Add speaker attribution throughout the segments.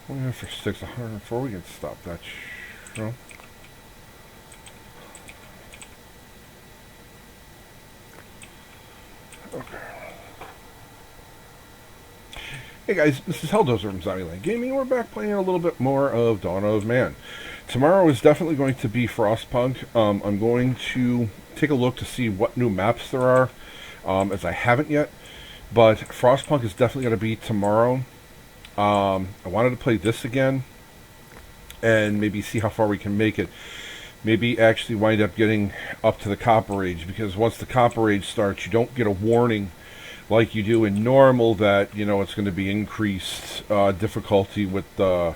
Speaker 1: What do we have for sticks? 104. We can stop that. Sure. Okay. Hey guys, this is Helldozer from Zombieland Gaming. We're back playing a little bit more of Dawn of Man. Tomorrow is definitely going to be Frostpunk. I'm going to take a look to see what new maps there are, as I haven't yet. But Frostpunk is definitely going to be tomorrow. I wanted to play this again and maybe see how far we can make it. Maybe actually wind up getting up to the Copper Age, because once the Copper Age starts, you don't get a warning like you do in normal that, you know, it's going to be increased difficulty with the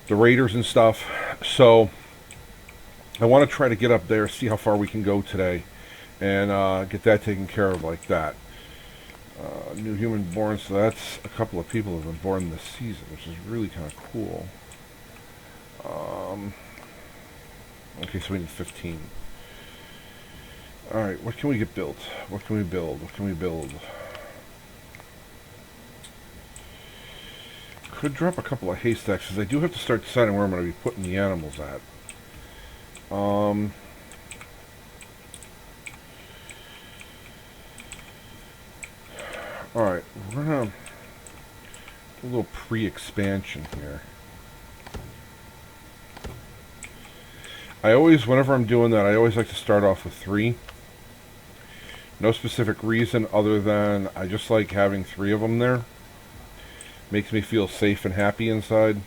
Speaker 1: raiders and stuff. So I want to try to get up there, see how far we can go today, and get that taken care of like that. New human born, so that's a couple of people have been born this season, which is really kind of cool. Okay, so we need 15. Alright, what can we get built? What can we build? What can we build? Could drop a couple of haystacks, because I do have to start deciding where I'm going to be putting the animals at. Alright, we're going to do a little pre-expansion here. I always, whenever I'm doing that, I always like to start off with 3. No specific reason other than I just like having 3 of them there. Makes me feel safe and happy inside.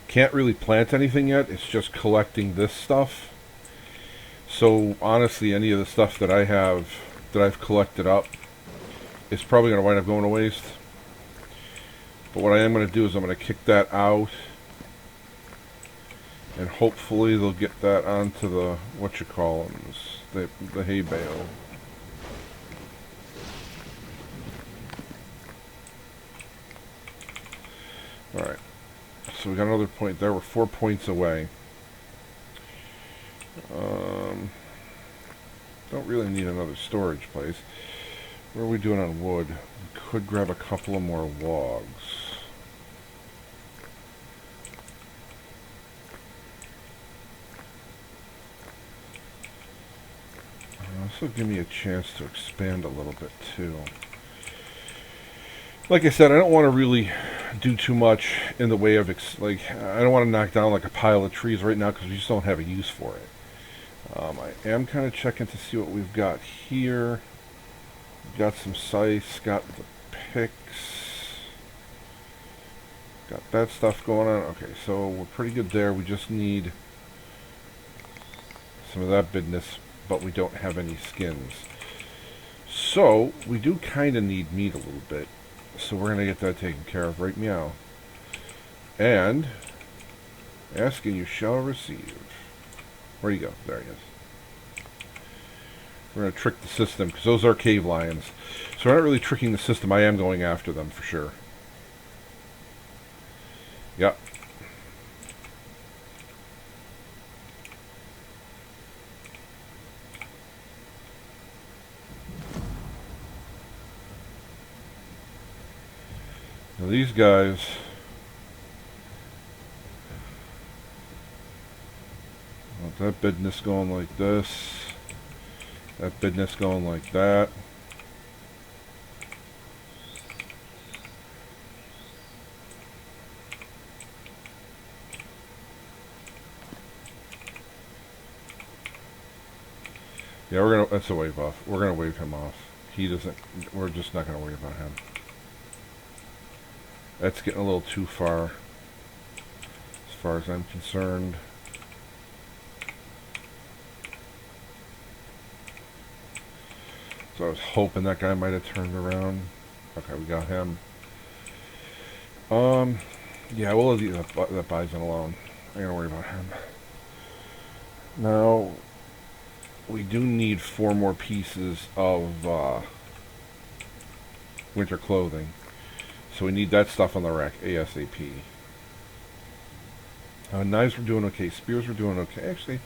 Speaker 1: Can't really plant anything yet. It's just collecting this stuff. So honestly, any of the stuff that I have, that I've collected up, is probably going to wind up going to waste. But what I am going to do is I'm going to kick that out. And hopefully they'll get that onto the, the hay bale. Alright. So we got another point there. We're 4 points away. Don't really need another storage place. What are we doing on wood? We could grab a couple of more logs. This will give me a chance to expand a little bit too. Like I said, I don't want to really do too much in the way of, I don't want to knock down like a pile of trees right now because we just don't have a use for it. I am kind of checking to see what we've got here. We've got some scythes, got the picks, got that stuff going on. Okay, so we're pretty good there. We just need some of that business, but we don't have any skins. So we do kind of need meat a little bit. So we're going to get that taken care of, right? Meow. And ask and you shall receive. Where'd he go? There he is. We're going to trick the system, because those are cave lions. So we're not really tricking the system. I am going after them for sure. Yep. Now these guys, that business going like this, that business going like that. Yeah, that's a wave off. We're gonna wave him off. He doesn't, we're just not gonna worry about him. That's getting a little too far as I'm concerned. So I was hoping that guy might have turned around. Okay, we got him. Yeah, we'll leave that bison alone. I ain't gonna worry about him. Now, we do need 4 more pieces of winter clothing. So we need that stuff on the rack ASAP. Knives were doing okay. Spears were doing okay. Actually,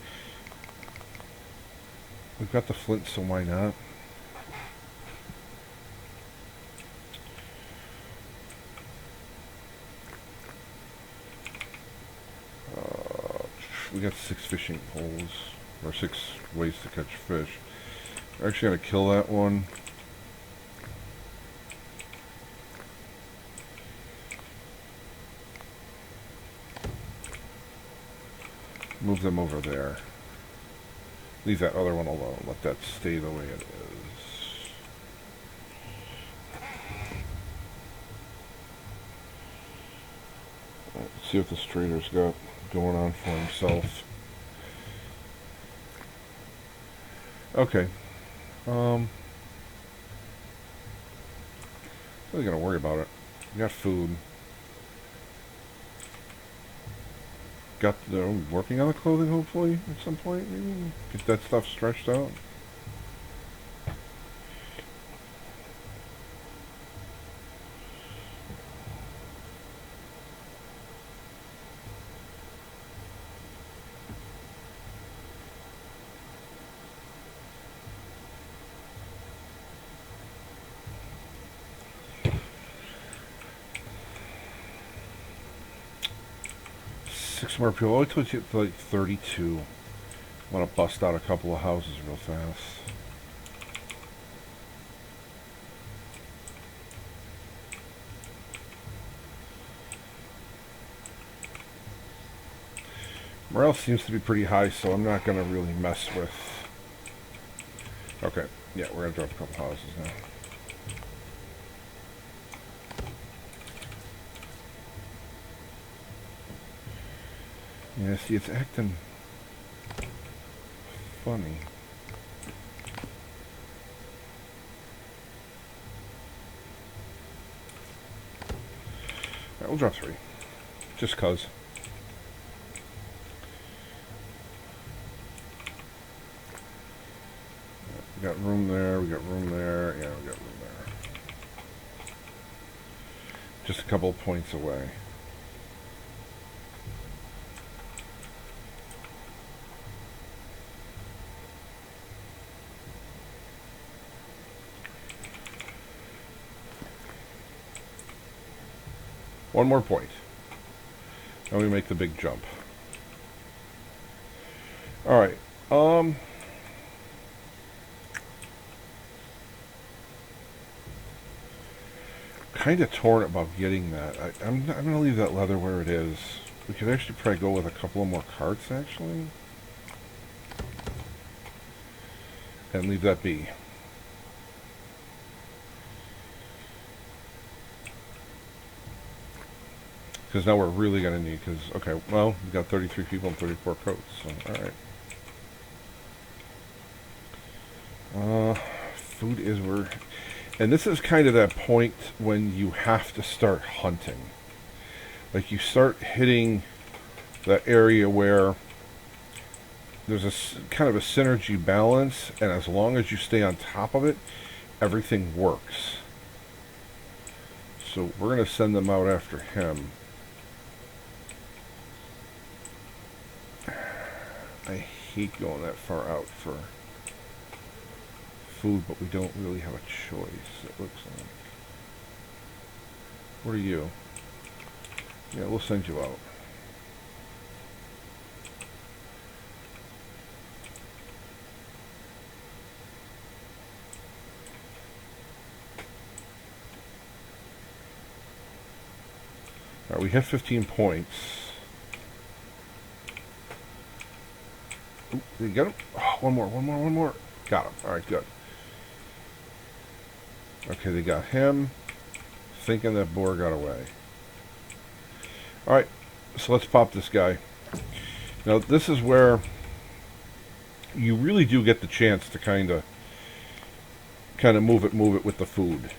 Speaker 1: we've got the flint, so why not? we got 6 fishing poles, or 6 ways to catch fish. We're actually gonna kill that one. Move them over there. Leave that other one alone. Let that stay the way it is. Let's see what this trader's got going on for himself. Okay. Really gonna worry about it. We got food. Got the working on the clothing hopefully at some point, maybe get that stuff stretched out. Six more people. I told you to like 32. I want to bust out a couple of houses real fast. Morale seems to be pretty high, so I'm not going to really mess with... Okay, yeah, we're going to drop a couple houses now. Yeah, see, it's acting funny. Alright, we'll drop 3. Just cuz. We got room there, we got room there, yeah, we got room there. Just a couple of points away. One more point. Then we make the big jump. Alright. Kind of torn about getting that. I'm going to leave that leather where it is. We could actually probably go with a couple of more carts, actually. And leave that be. Because now we're really going to need, because, okay, well, we've got 33 people and 34 coats, so, alright. Food is where... And this is kind of that point when you have to start hunting. Like, you start hitting that area where there's a kind of a synergy balance, and as long as you stay on top of it, everything works. So we're going to send them out after him. I hate going that far out for food, but we don't really have a choice, it looks like. What are you? Yeah, we'll send you out. Alright, we have 15 points. Oop, did you get him? Oh, one more. Got him. Alright, good. Okay, they got him. Thinking that boar got away. Alright, so let's pop this guy. Now, this is where you really do get the chance to kind of move it with the food.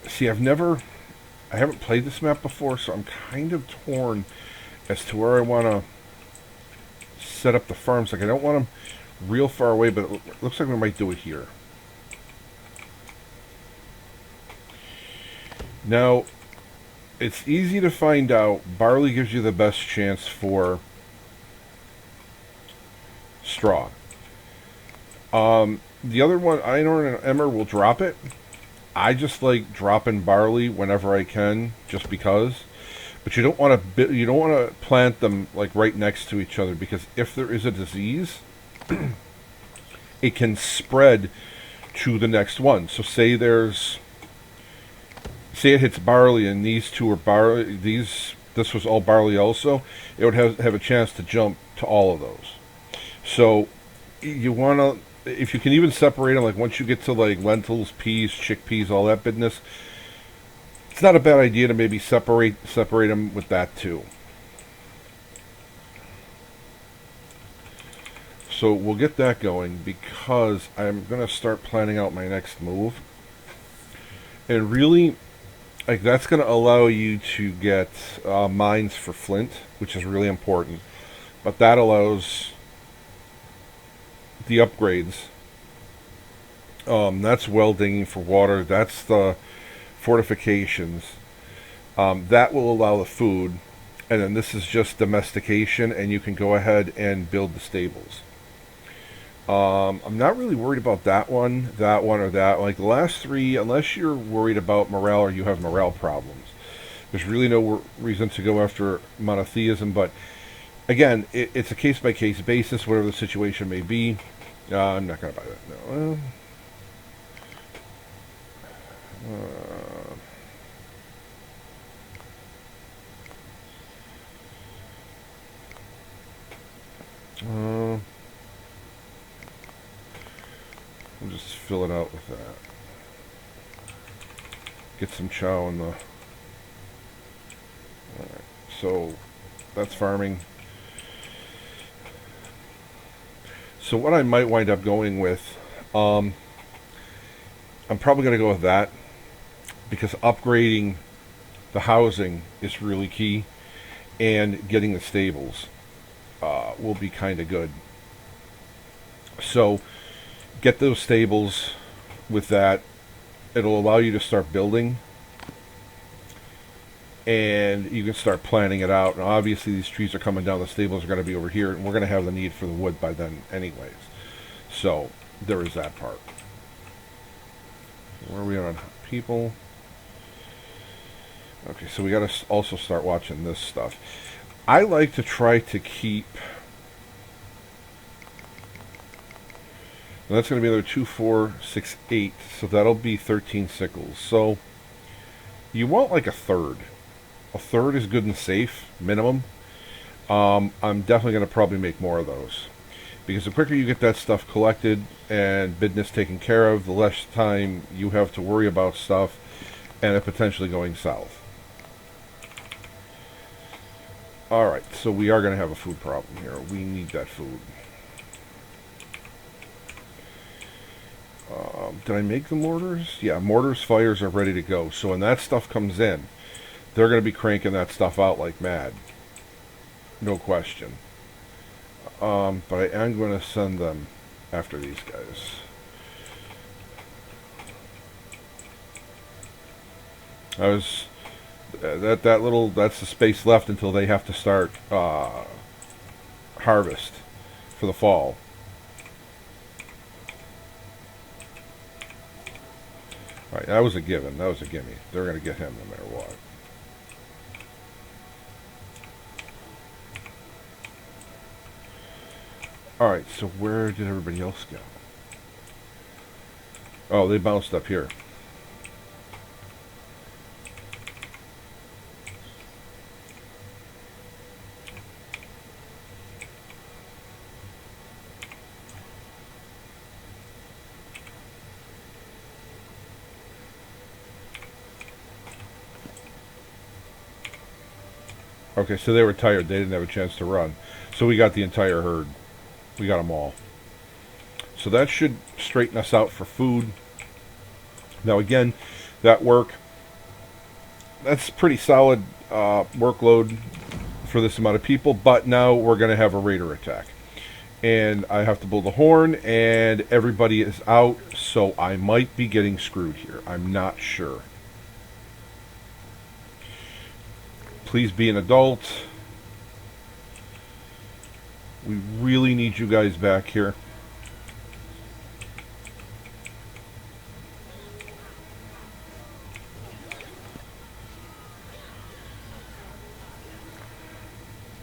Speaker 1: See, I haven't played this map before, so I'm kind of torn as to where I want to set up the farms. Like, I don't want them real far away, but it looks like we might do it here. Now, it's easy to find out. Barley gives you the best chance for straw. The other one, iron and emmer, will drop it. I just like dropping barley whenever I can, just because. But you don't want to plant them like right next to each other, because if there is a disease, it can spread to the next one. So say it hits barley and these two are barley, this was all barley also, it would have a chance to jump to all of those. So you want to, if you can even separate them, like once you get to like lentils, peas, chickpeas, all that business, it's not a bad idea to maybe separate them with that too. So we'll get that going, because I'm going to start planning out my next move. And really, like, that's going to allow you to get mines for flint, which is really important. But that allows the upgrades. That's well digging for water. That's the fortifications. That will allow the food. And then this is just domestication, and you can go ahead and build the stables. I'm not really worried about that one, or that. Like the last three, unless you're worried about morale or you have morale problems, there's really no reason to go after monotheism. But again, it's a case-by-case basis, whatever the situation may be. I'm not going to buy that. No. We'll just fill it out with that. Get some chow in the... Alright, so that's farming. So what I might wind up going with, I'm probably going to go with that, because upgrading the housing is really key, and getting the stables will be kind of good. So get those stables with that. It'll allow you to start building, and you can start planning it out. And obviously these trees are coming down, the stables are going to be over here, and we're going to have the need for the wood by then anyways. So there is that part. Where are we on people? Okay, so we got to also start watching this stuff. I like to try to keep... Now that's going to be another 2, 4, 6, 8. So that'll be 13 sickles. So you want like a third. A third is good and safe, minimum. I'm definitely going to probably make more of those, because the quicker you get that stuff collected and business taken care of, the less time you have to worry about stuff and it potentially going south. Alright, so we are going to have a food problem here. We need that food. Did I make the mortars? Yeah, mortars, fires are ready to go. So when that stuff comes in, they're going to be cranking that stuff out like mad. No question. But I am going to send them after these guys. That's the space left until they have to start harvest for the fall. Alright, that was a given. That was a gimme. They're going to get him no matter what. Alright, so where did everybody else go? Oh, they bounced up here. Okay, so they were tired. They didn't have a chance to run. So we got the entire herd. We got them all. So that should straighten us out for food. Now again, that's pretty solid workload for this amount of people, but now we're going to have a raider attack. And I have to build a horn, and everybody is out, so I might be getting screwed here. I'm not sure. Please be an adult. We really need you guys back here.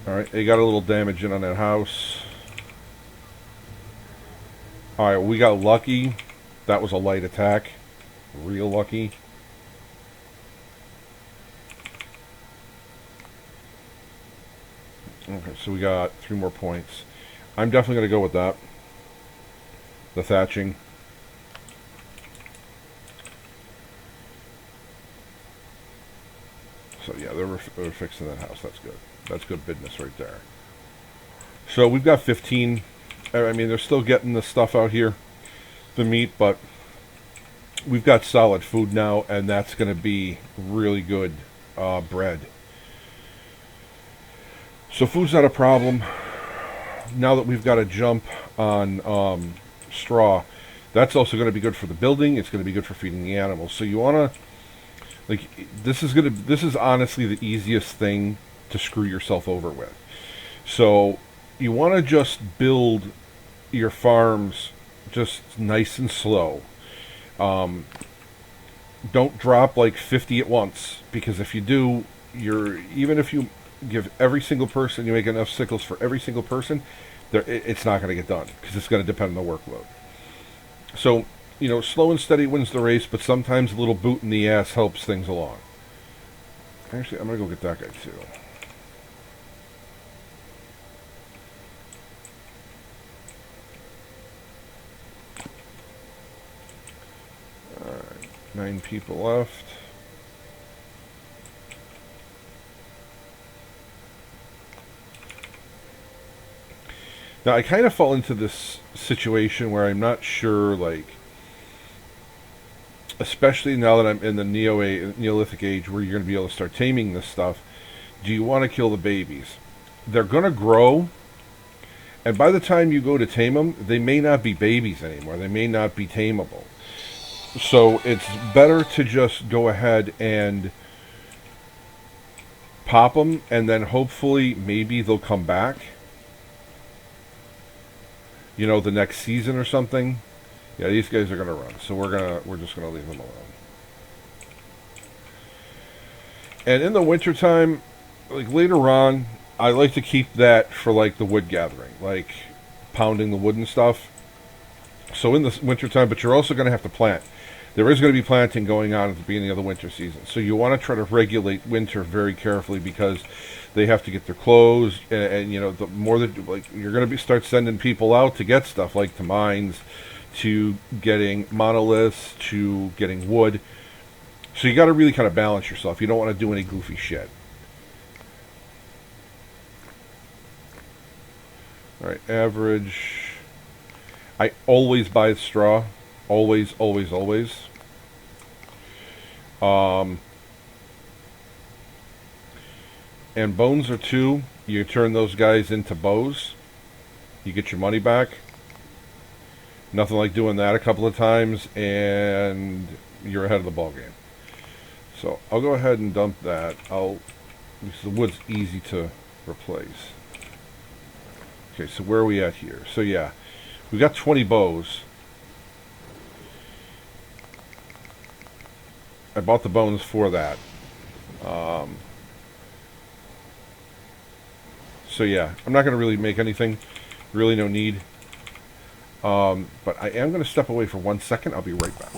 Speaker 1: Alright, they got a little damage in on that house. Alright, we got lucky. That was a light attack. Real lucky. Okay, so we got 3 more points. I'm definitely going to go with that. The thatching. So yeah, they're fixing that house. That's good. That's good business right there. So we've got 15. I mean, they're still getting the stuff out here, the meat, but we've got solid food now, and that's going to be really good bread. So food's not a problem. Now that we've got a jump on straw, that's also going to be good for the building. It's going to be good for feeding the animals. So you want to, like, this is honestly the easiest thing to screw yourself over with. So you want to just build your farms just nice and slow. Don't drop like 50 at once, because if you do, even if you give every single person, you make enough sickles for every single person, it's not going to get done, because it's going to depend on the workload. So, slow and steady wins the race, but sometimes a little boot in the ass helps things along. Actually, I'm going to go get that guy too. Alright, 9 people left. Now, I kind of fall into this situation where I'm not sure, like, especially now that I'm in the Neolithic age where you're going to be able to start taming this stuff, do you want to kill the babies? They're going to grow, and by the time you go to tame them, they may not be babies anymore. They may not be tameable. So it's better to just go ahead and pop them, and then hopefully maybe they'll come back. The next season or something. Yeah, these guys are gonna run, so we're just gonna leave them alone. And in the wintertime, like later on, I like to keep that for like the wood gathering, like pounding the wood and stuff. So in the wintertime, but you're also gonna have to plant. There is going to be planting going on at the beginning of the winter season. So you want to try to regulate winter very carefully, because they have to get their clothes, and the more that, like, you're going to start sending people out to get stuff, like to mines, to getting monoliths, to getting wood. So you got to really kind of balance yourself. You don't want to do any goofy shit. All right, average. I always buy straw. Always, always, always. And bones are 2. You turn those guys into bows. You get your money back. Nothing like doing that a couple of times, and you're ahead of the ball game. So I'll go ahead and dump that. Because the wood's easy to replace. Okay, so where are we at here? So yeah, we got 20 bows. I bought the bones for that. So yeah, I'm not going to really make anything. Really no need. But I am going to step away for 1 second. I'll be right back.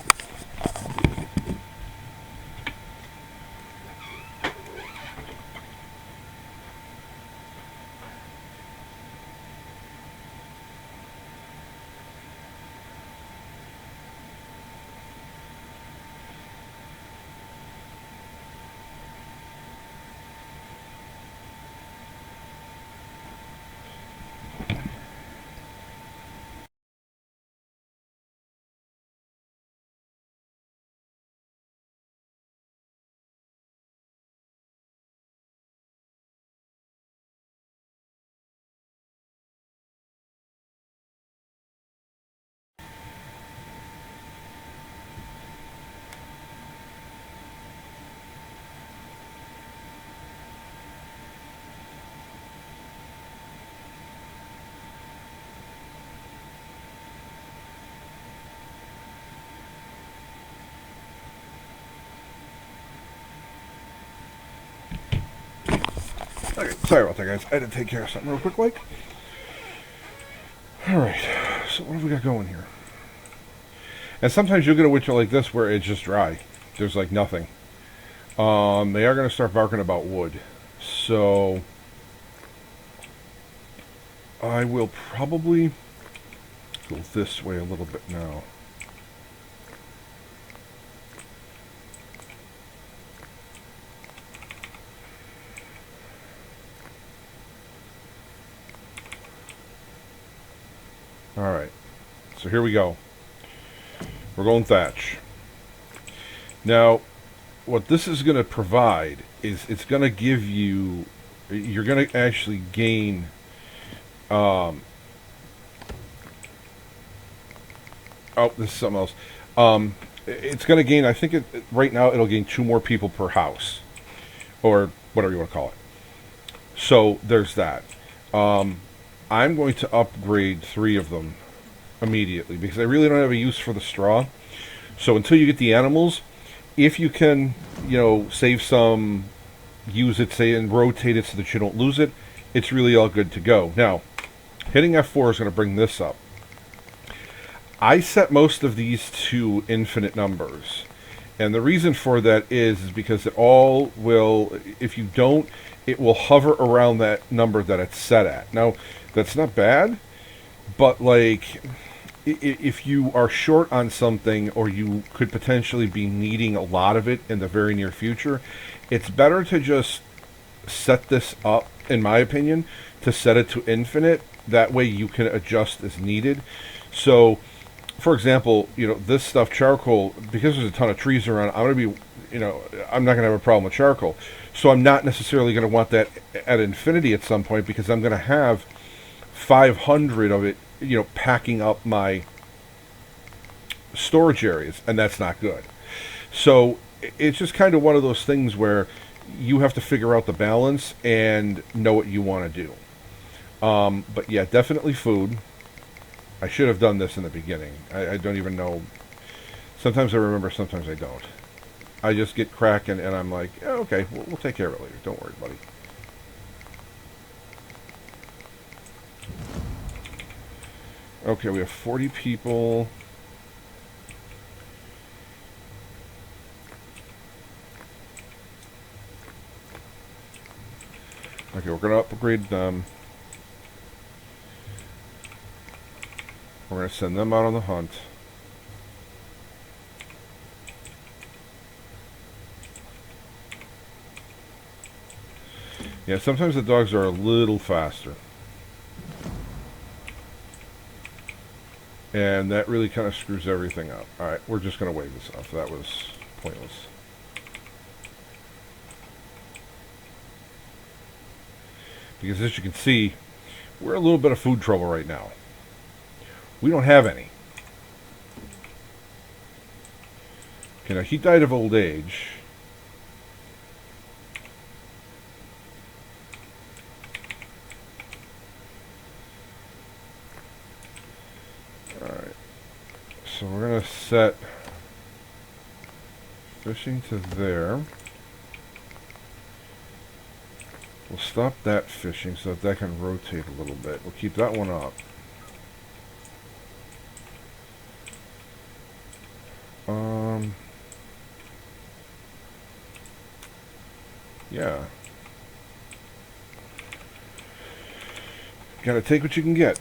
Speaker 1: Okay, sorry about that, guys. I had to take care of something real quick, like. Alright, so what have we got going here? And sometimes you'll get a winter like this where it's just dry. There's like nothing. They are going to start barking about wood. So I will probably go this way a little bit now. Alright, so here we go. We're going thatch. Now, what this is going to provide is it's going to give you, you're going to actually gain oh, this is something else. It's going to gain, I think right now it'll gain 2 more people per house, or whatever you want to call it. So there's that. I'm going to upgrade 3 of them immediately because I really don't have a use for the straw. So until you get the animals, if you can, save some, use it, say, and rotate it so that you don't lose it, it's really all good to go. Now, hitting F4 is going to bring this up. I set most of these to infinite numbers. And the reason for that is because it all will, if you don't, it will hover around that number that it's set at. Now, that's not bad, but like, if you are short on something or you could potentially be needing a lot of it in the very near future, it's better to just set this up, in my opinion, to set it to infinite. That way you can adjust as needed. So, for example, this stuff, charcoal, because there's a ton of trees around, I'm going to be, I'm not going to have a problem with charcoal. So I'm not necessarily going to want that at infinity at some point because I'm going to have 500 of it, packing up my storage areas, and that's not good. So it's just kind of one of those things where you have to figure out the balance and know what you want to do. But yeah, definitely food. I should have done this in the beginning. I don't even know. Sometimes I remember, sometimes I don't. I just get cracking, and I'm like, yeah, okay, we'll take care of it later. Don't worry, buddy. Okay, we have 40 people. Okay, we're going to upgrade them. We're going to send them out on the hunt. Yeah, sometimes the dogs are a little faster. And that really kind of screws everything up. Alright, we're just going to wave this off. That was pointless. Because as you can see, we're in a little bit of food trouble right now. We don't have any. Okay, now he died of old age. Alright. So we're going to set fishing to there. We'll stop that fishing so that can rotate a little bit. We'll keep that one up. Yeah. Gotta take what you can get.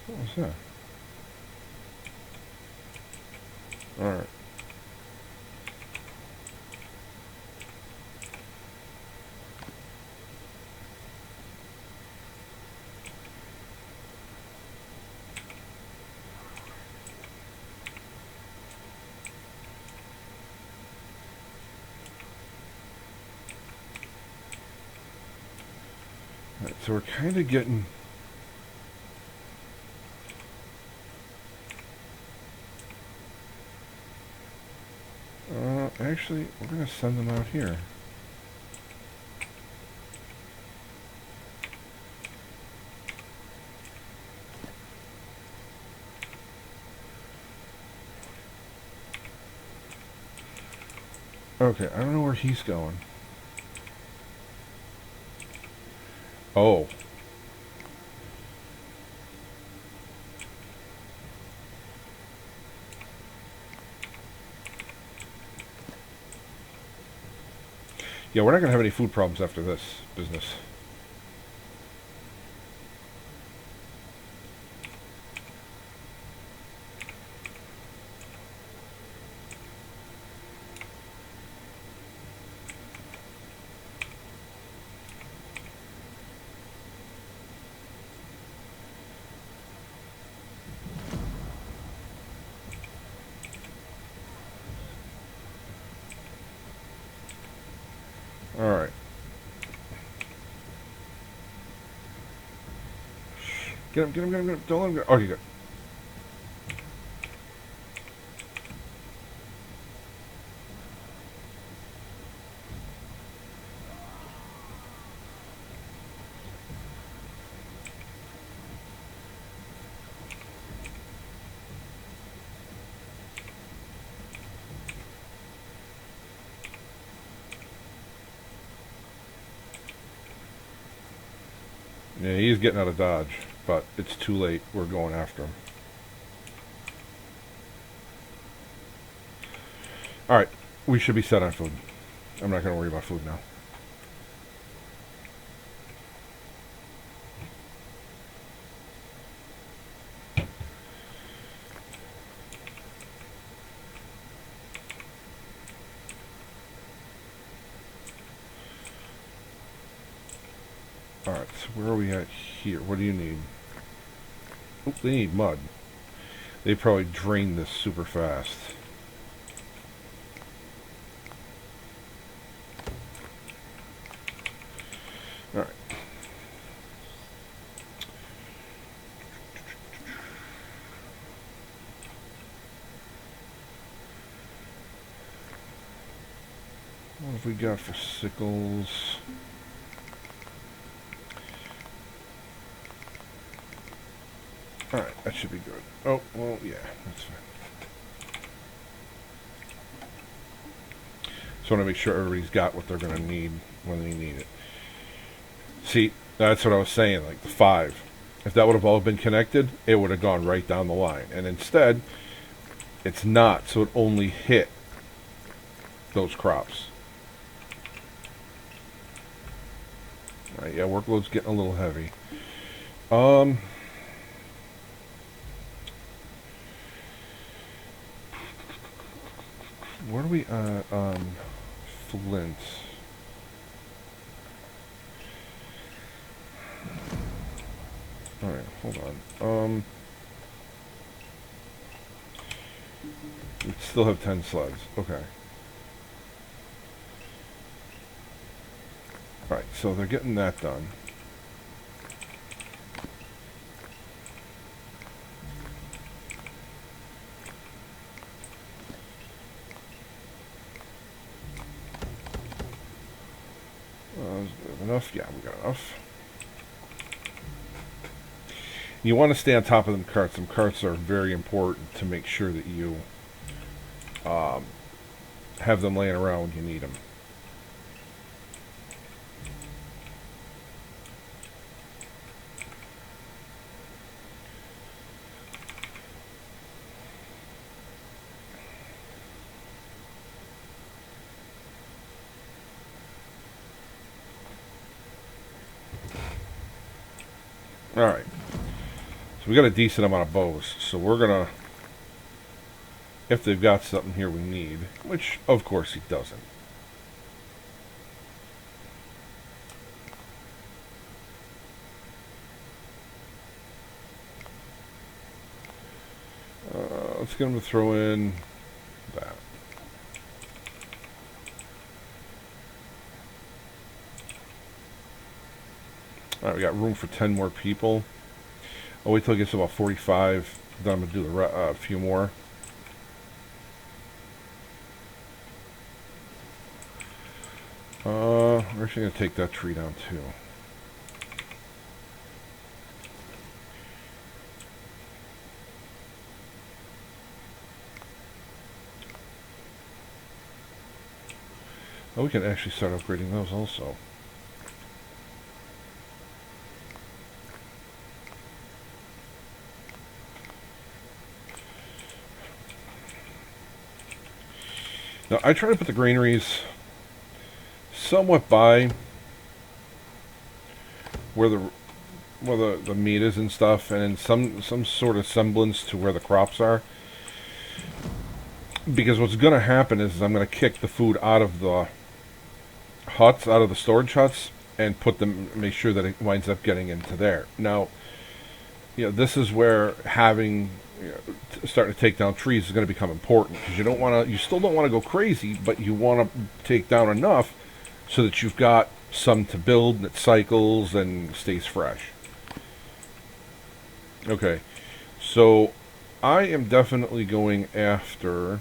Speaker 1: What was that? Alright. Alright, so we're kind of getting... Actually, we're going to send them out here. Okay, I don't know where he's going. Oh. Yeah, we're not going to have any food problems after this business. Alright. Get him, get him, get him, get him. Don't let him go. Okay, good. Yeah, he's getting out of Dodge, but it's too late. We're going after him. Alright, we should be set on food. I'm not going to worry about food now. Alright, so where are we at here? What do you need? Oh, they need mud. They probably drain this super fast. Alright. What have we got for sickles? Alright, that should be good. Oh, well, yeah, that's fine. Just want to make sure everybody's got what they're going to need when they need it. See, that's what I was saying, like the 5. If that would have all been connected, it would have gone right down the line. And instead, it's not, so it only hit those crops. Alright, yeah, workload's getting a little heavy. Where do we, Flint. Alright, hold on. We still have 10 sleds. Okay. Alright, so they're getting that done. Enough? Yeah, we got enough. You want to stay on top of them carts. Them carts are very important to make sure that you have them laying around when you need them. Alright. So we got a decent amount of bows. So we're going to, if they've got something here we need, which of course he doesn't. Let's get him to throw in that. Alright, we got room for 10 more people. I'll wait till it gets to about 45. Then I'm going to do a few more. We're actually going to take that tree down too. Oh, we can actually start upgrading those also. Now, I try to put the granaries somewhat by where the meat is and stuff, and in some sort of semblance to where the crops are. Because what's going to happen is I'm going to kick the food out of the huts, out of the storage huts, and make sure that it winds up getting into there. Now, this is where having starting to take down trees is going to become important, because you still don't want to go crazy, but you want to take down enough so that you've got some to build that cycles and stays fresh. Okay, so I am definitely going after.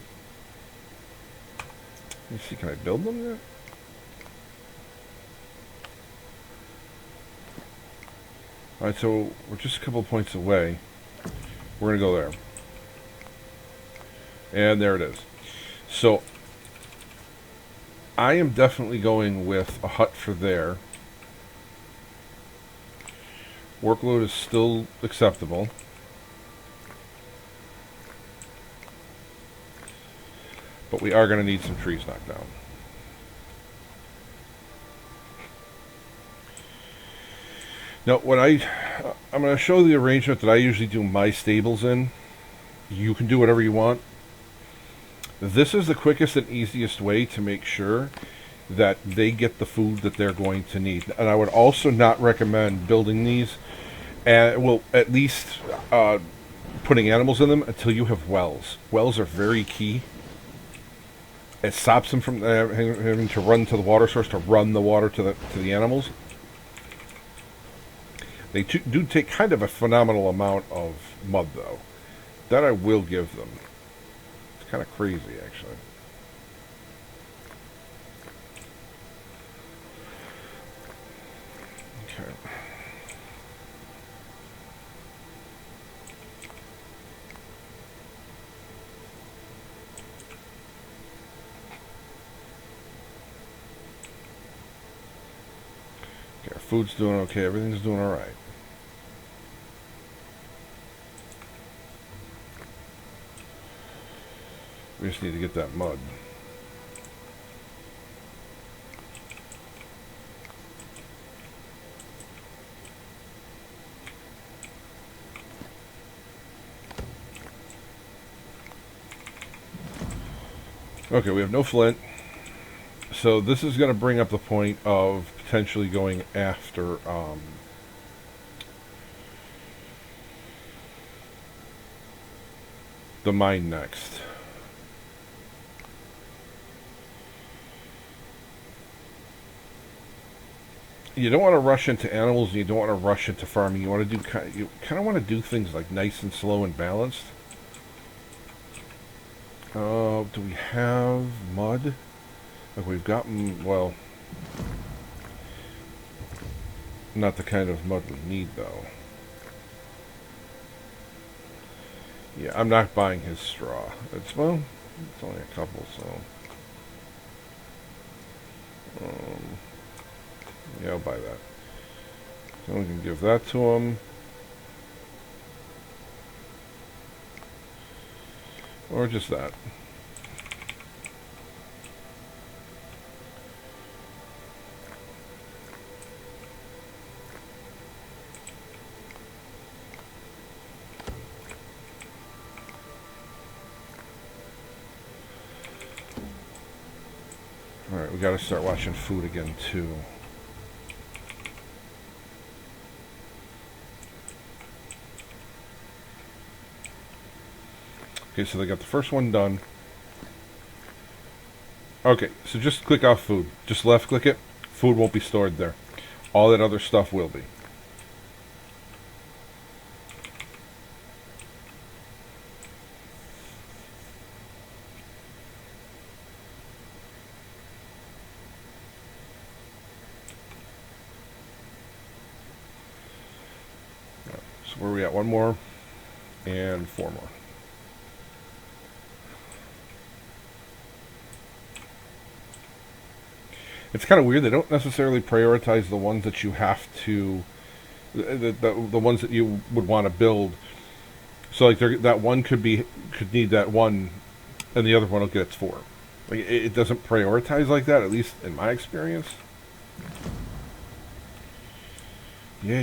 Speaker 1: Let's see, can I build them yet? Alright, so we're just a couple of points away. We're going to go there. And there it is. So, I am definitely going with a hut for there. Workload is still acceptable. But we are going to need some trees knocked down. Now, I'm going to show the arrangement that I usually do my stables in. You can do whatever you want. This is the quickest and easiest way to make sure that they get the food that they're going to need. And I would also not recommend building these, at least putting animals in them until you have wells. Wells are very key. It stops them from having to run to the water source to run the water to the animals. They do take kind of a phenomenal amount of mud, though. That I will give them. It's kind of crazy, actually. Okay. Okay, our food's doing okay. Everything's doing all right. We just need to get that mud. Okay, we have no flint. So this is going to bring up the point of potentially going after the mine next. You don't want to rush into animals, and you don't want to rush into farming. You want to you kind of want to do things like nice and slow and balanced. Do we have mud? Like we've gotten, well, not the kind of mud we need though. Yeah, I'm not buying his straw. It's only a couple, so. Yeah, I'll buy that. So we can give that to him. Or just that. Alright, we gotta start watching food again too. Okay, so they got the first one done. Okay, so just click off food. Just left click it. Food won't be stored there. All that other stuff will be. So where are we at? One more and four more. It's kind of weird. They don't necessarily prioritize the ones that you have to, the ones that you would want to build. So like that one could need that one, and the other one will get its four. Like it doesn't prioritize like that, at least in my experience. Yeah.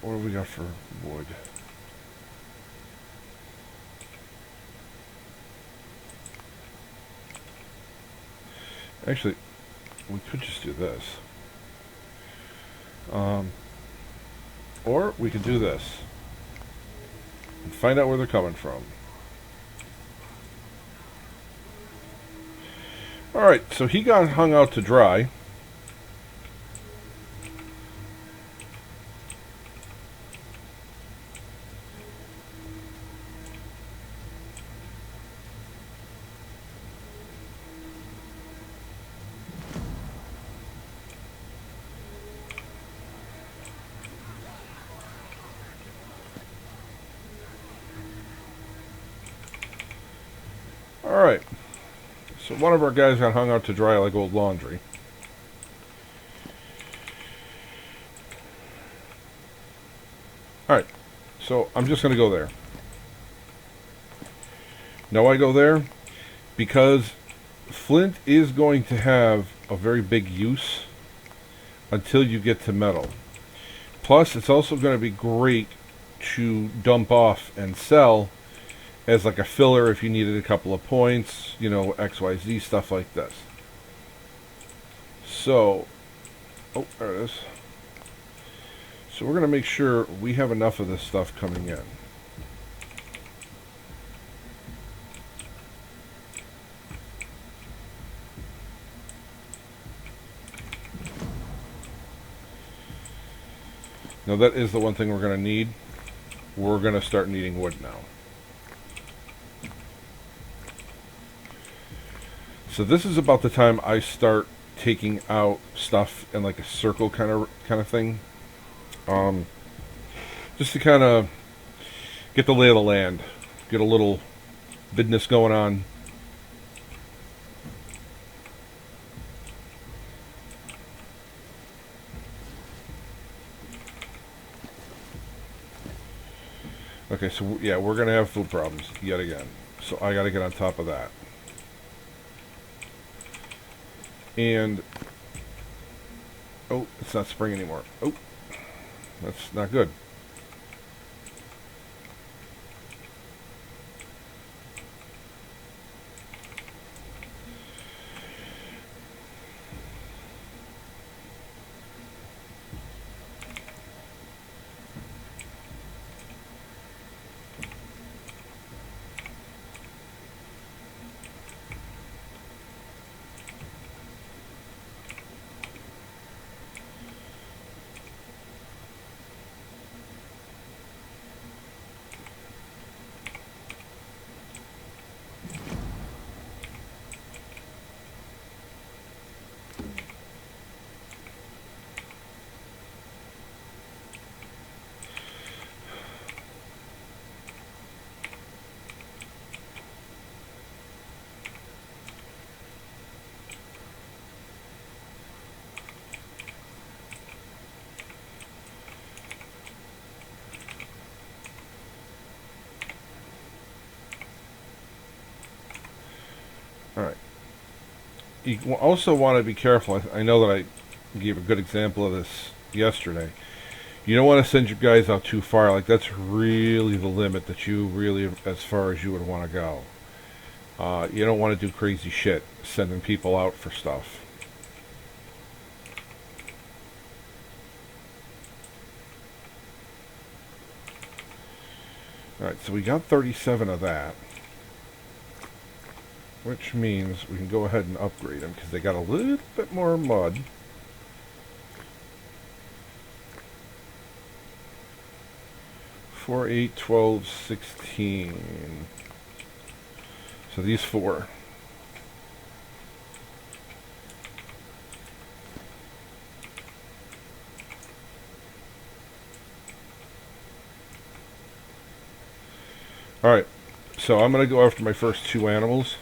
Speaker 1: What do we got for wood? Actually, we could just do this. Or we could do this. And find out where they're coming from. Alright, so he got hung out to dry. Alright. So one of our guys got hung out to dry like old laundry. Alright. So I'm just going to go there. Now I go there because flint is going to have a very big use until you get to metal. Plus, it's also going to be great to dump off and sell as like a filler if you needed a couple of points, you know, XYZ, stuff like this. So, oh, there it is. So we're going to make sure we have enough of this stuff coming in. Now that is the one thing we're going to need. We're going to start needing wood now. So this is about the time I start taking out stuff in like a circle kind of thing. Just to kind of get the lay of the land, get a little business going on. Okay, so yeah, we're gonna have food problems yet again. So I gotta get on top of that. And oh, it's not spring anymore. Oh, that's not good. Alright. You also want to be careful. I know that I gave a good example of this yesterday. You don't want to send your guys out too far. Like, that's really the limit that you really, as far as you would want to go. You don't want to do crazy shit, sending people out for stuff. Alright, so we got 37 of that. Which means we can go ahead and upgrade them because they got a little bit more mud. 4, 8, 12, 16. So these four. Alright, so I'm going to go after my first two animals.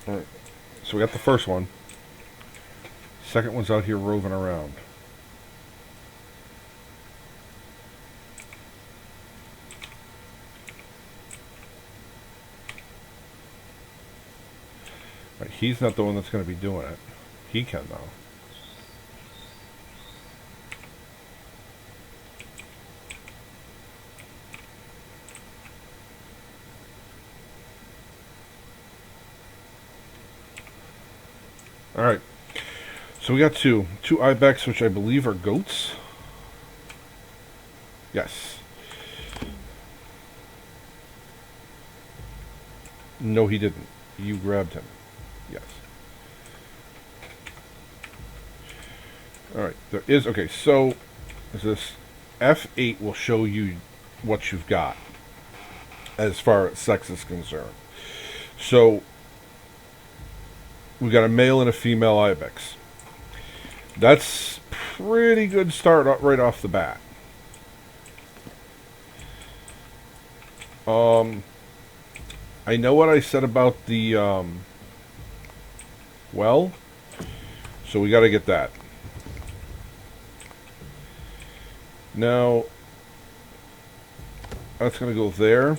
Speaker 1: Alright, so we got the first one. Second one's out here roving around. Right, he's not the one that's going to be doing it. He can, though. Alright. So we got two ibex, which I believe are goats. Yes. No, he didn't. You grabbed him. Yes. Alright, there is... Okay, so this F8 will show you what you've got as far as sex is concerned. So we got a male and a female ibex. That's pretty good start right off the bat. I know what I said about the well, so we got to get that. Now that's going to go there,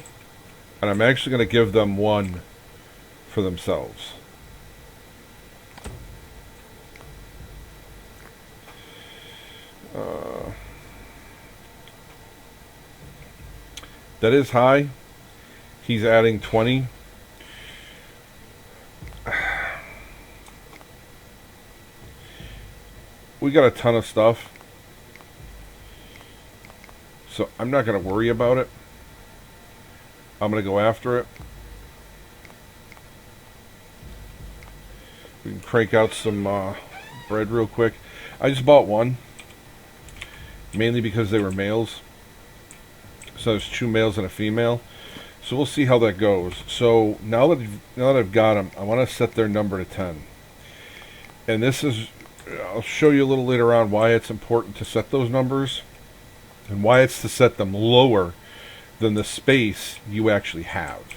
Speaker 1: and I'm actually going to give them one for themselves. That is high. He's adding 20. We got a ton of stuff, so I'm not going to worry about it. I'm going to go after it. We can crank out some bread real quick. I just bought one, mainly because they were males. So there's two males and a female. So we'll see how that goes. So now that I've got them, I want to set their number to 10. And this is, I'll show you a little later on why it's important to set those numbers and why it's to set them lower than the space you actually have.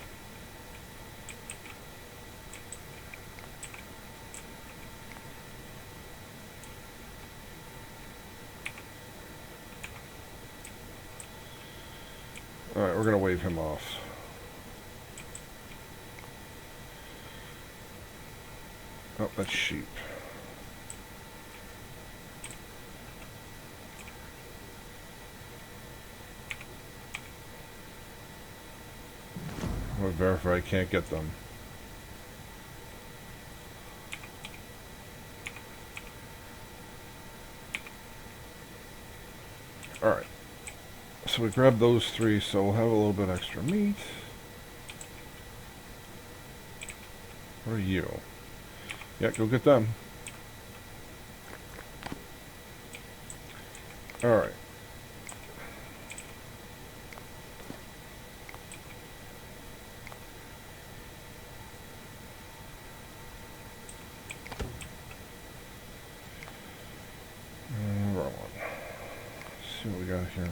Speaker 1: Alright, we're going to wave him off. Oh, that's sheep. I'm going to verify I can't get them. Alright. So we grabbed those three, so we'll have a little bit extra meat. What are you? Yeah, go get them. Alright. Wrong one. Let's see what we got here.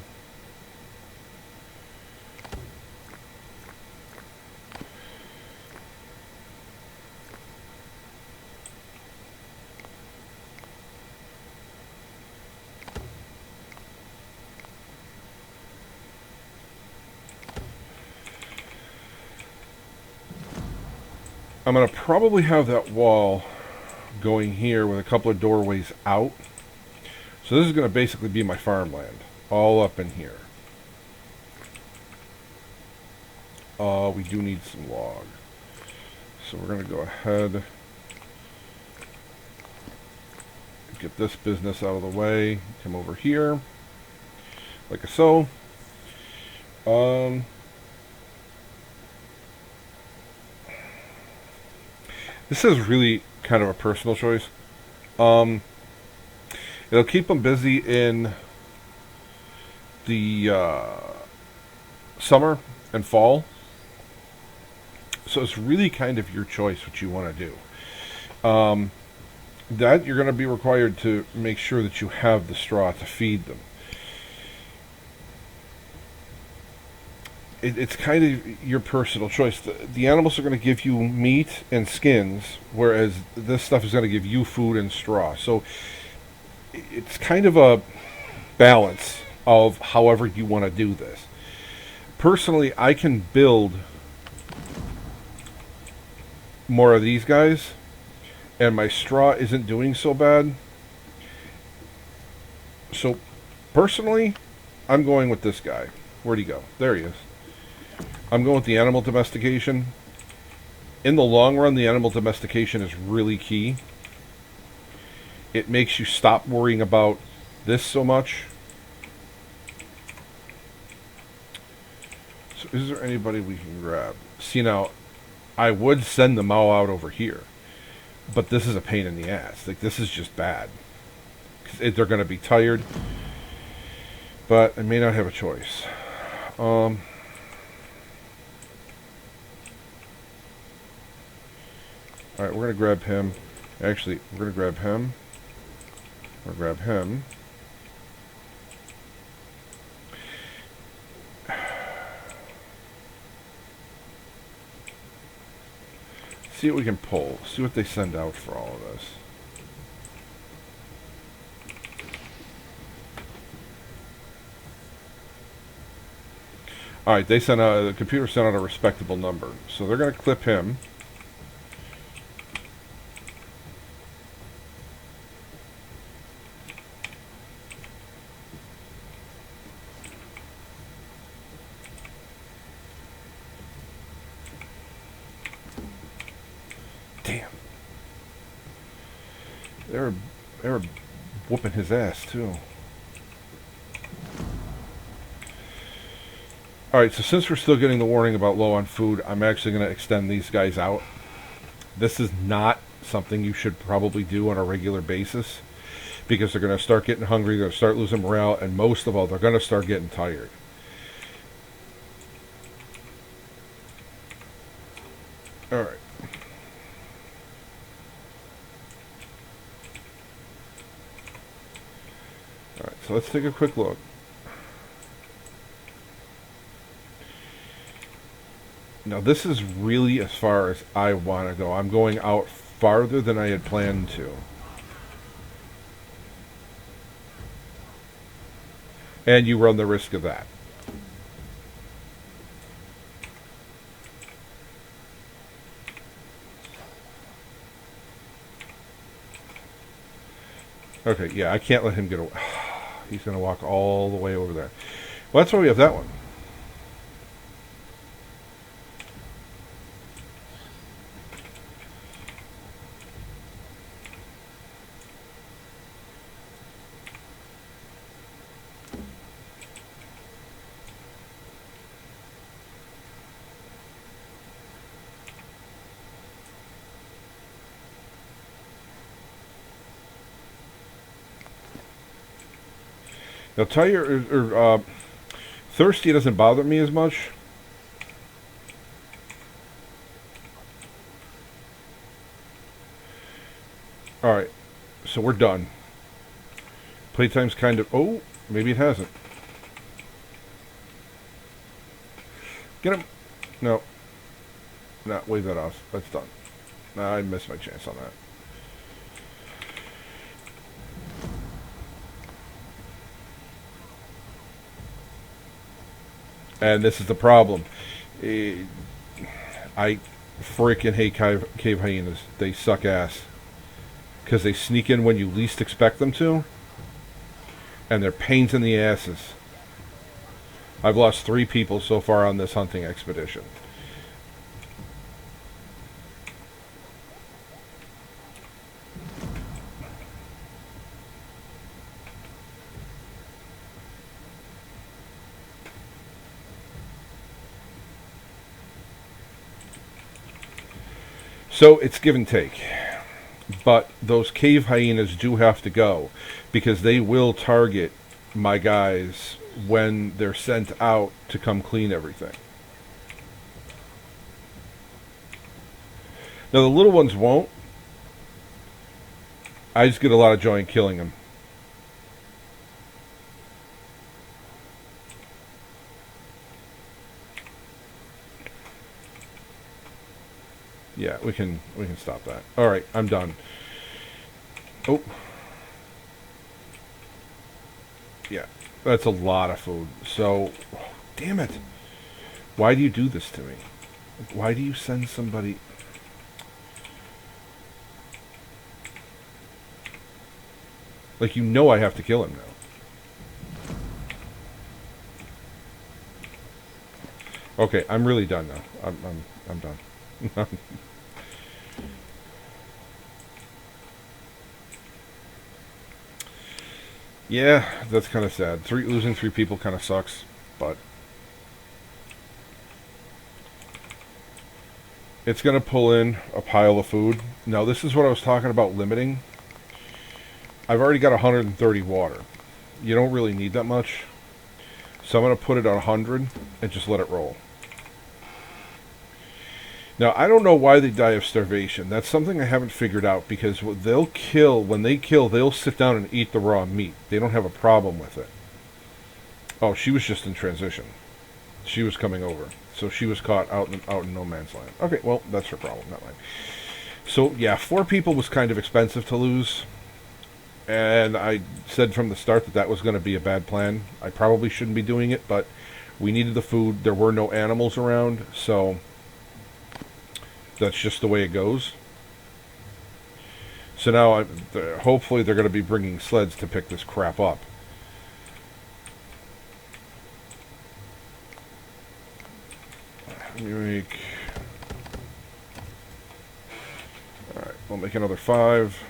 Speaker 1: I'm going to probably have that wall going here with a couple of doorways out. So this is going to basically be my farmland, all up in here. We do need some log. So we're going to go ahead, get this business out of the way, come over here, like so. Um, this is really kind of a personal choice. Um, it'll keep them busy in the summer and fall, so it's really kind of your choice what you want to do. That you're going to be required to make sure that you have the straw to feed them. It's kind of your personal choice. The animals are going to give you meat and skins, whereas this stuff is going to give you food and straw. So it's kind of a balance of however you want to do this. Personally, I can build more of these guys, and my straw isn't doing so bad. So, personally, I'm going with this guy. Where'd he go? There he is. I'm going with the animal domestication. In the long run, the animal domestication is really key. It makes you stop worrying about this so much. So is there anybody we can grab? See, now, I would send them all out over here. But this is a pain in the ass. Like, this is just bad. 'Cause they're going to be tired. But I may not have a choice. Alright, we're going to grab him. Actually, we're going to grab him. We're going to grab him. See what we can pull. See what they send out for all of this. Alright, they sent out, the computer sent out a respectable number. So they're going to clip him. Damn. They were whooping his ass too. Alright, so since we're still getting the warning about low on food, I'm actually going to extend these guys out. This is not something you should probably do on a regular basis, because they're going to start getting hungry, they're going to start losing morale, and most of all, they're going to start getting tired. Alright. Alright, so let's take a quick look. Now this is really as far as I want to go. I'm going out farther than I had planned to. And you run the risk of that. Okay, yeah, I can't let him get away. He's going to walk all the way over there. Well, that's why we have that one. Now, thirsty doesn't bother me as much. Alright, so we're done. Playtime's kind of... Oh, maybe it hasn't. Get him. No. No, wave that off. That's done. Nah, I missed my chance on that. And this is the problem. I freaking hate cave hyenas. They suck ass. Because they sneak in when you least expect them to. And they're pains in the asses. I've lost 3 people so far on this hunting expedition. So it's give and take. But those cave hyenas do have to go because they will target my guys when they're sent out to come clean everything. Now the little ones won't. I just get a lot of joy in killing them. Yeah, we can stop that. All right, I'm done. Oh. Yeah, that's a lot of food. So, damn it. Why do you do this to me? Why do you send somebody... Like, you know I have to kill him now. Okay, I'm really done now. I'm done. Yeah, that's kind of sad. Losing 3 people kind of sucks, but it's going to pull in a pile of food. Now, this is what I was talking about limiting. I've already got 130 water. You don't really need that much. So I'm going to put it on 100 and just let it roll. Now, I don't know why they die of starvation. That's something I haven't figured out because when they kill, they'll sit down and eat the raw meat. They don't have a problem with it. Oh, she was just in transition. She was coming over. So she was caught out in no man's land. Okay, well, that's her problem, not mine. So, yeah, 4 people was kind of expensive to lose. And I said from the start that was going to be a bad plan. I probably shouldn't be doing it, but we needed the food. There were no animals around, so that's just the way it goes. So now, hopefully they're going to be bringing sleds to pick this crap up. Let me make... Alright, we'll make another 5.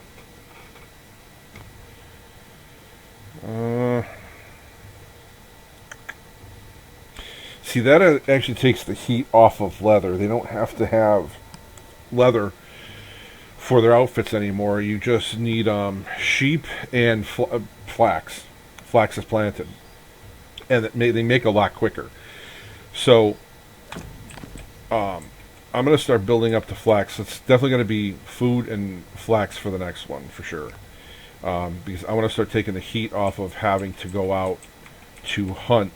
Speaker 1: See, that actually takes the heat off of leather. They don't have to have leather for their outfits anymore. You just need sheep and flax. Flax is planted. And they make a lot quicker. So, I'm going to start building up to flax. It's definitely going to be food and flax for the next one, for sure. Because I want to start taking the heat off of having to go out to hunt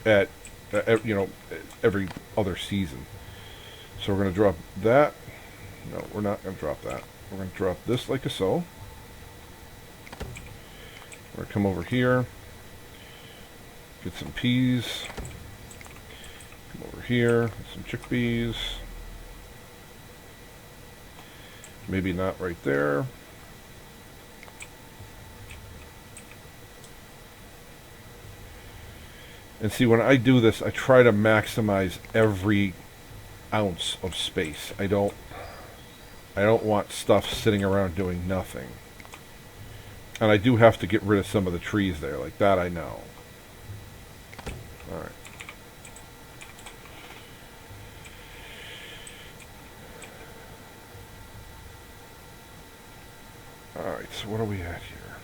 Speaker 1: at every other season. So we're going to drop that. No, we're not going to drop that. We're going to drop this like so. We're going to come over here, get some peas. Come over here, some chickpeas. Maybe not right there. And see, when I do this, I try to maximize every ounce of space. I don't want stuff sitting around doing nothing. And I do have to get rid of some of the trees there, like that I know. Alright. Alright, so what are we at here?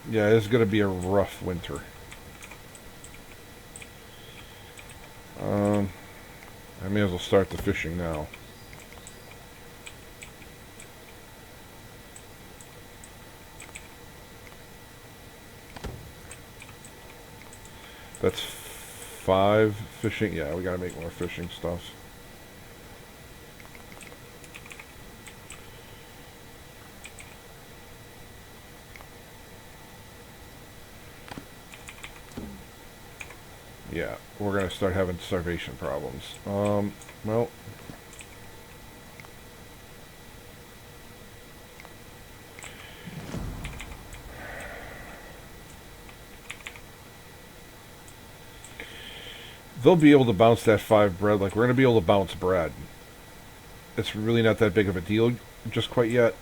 Speaker 1: Yeah, this is going to be a rough winter. I may as well start the fishing now. That's 5 fishing. Yeah, we gotta make more fishing stuff. Yeah, we're gonna start having starvation problems. Well, they'll be able to bounce that 5 bread. Like, we're gonna be able to bounce bread. It's really not that big of a deal just quite yet.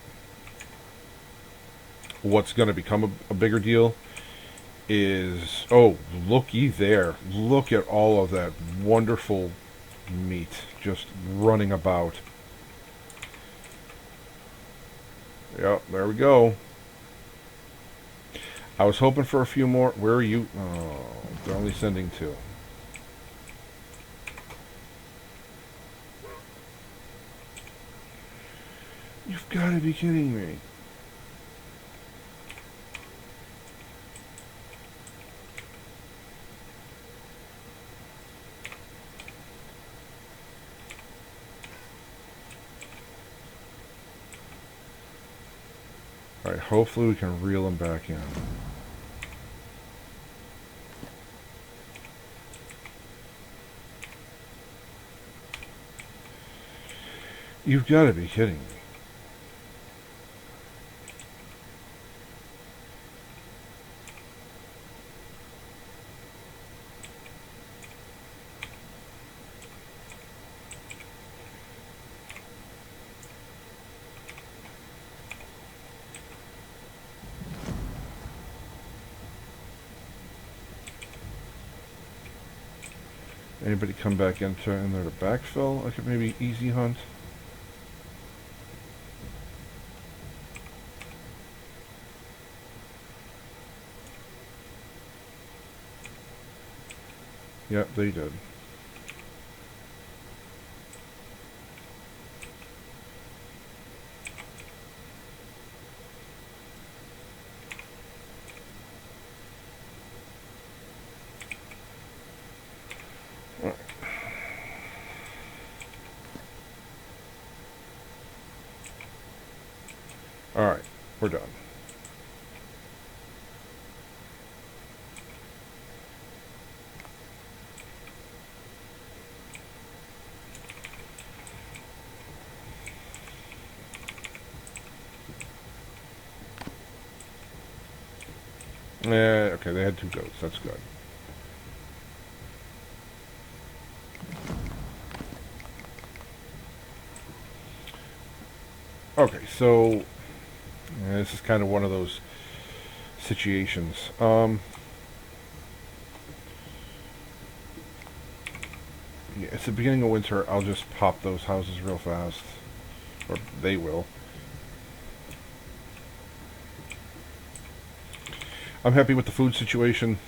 Speaker 1: What's gonna become a bigger deal is, oh, looky there. Look at all of that wonderful meat just running about. Yep, there we go. I was hoping for a few more. Where are you? Oh, they're only sending 2. You've got to be kidding me. Alright, hopefully we can reel them back in. You've got to be kidding me. Anybody come back in there to backfill? I could maybe easy hunt. Yep, they did. Alright, we're done. Okay, they had 2 goats. That's good. Okay, so this is kind of one of those situations. Yeah, it's the beginning of winter. I'll just pop those houses real fast, or they will. I'm happy with the food situation.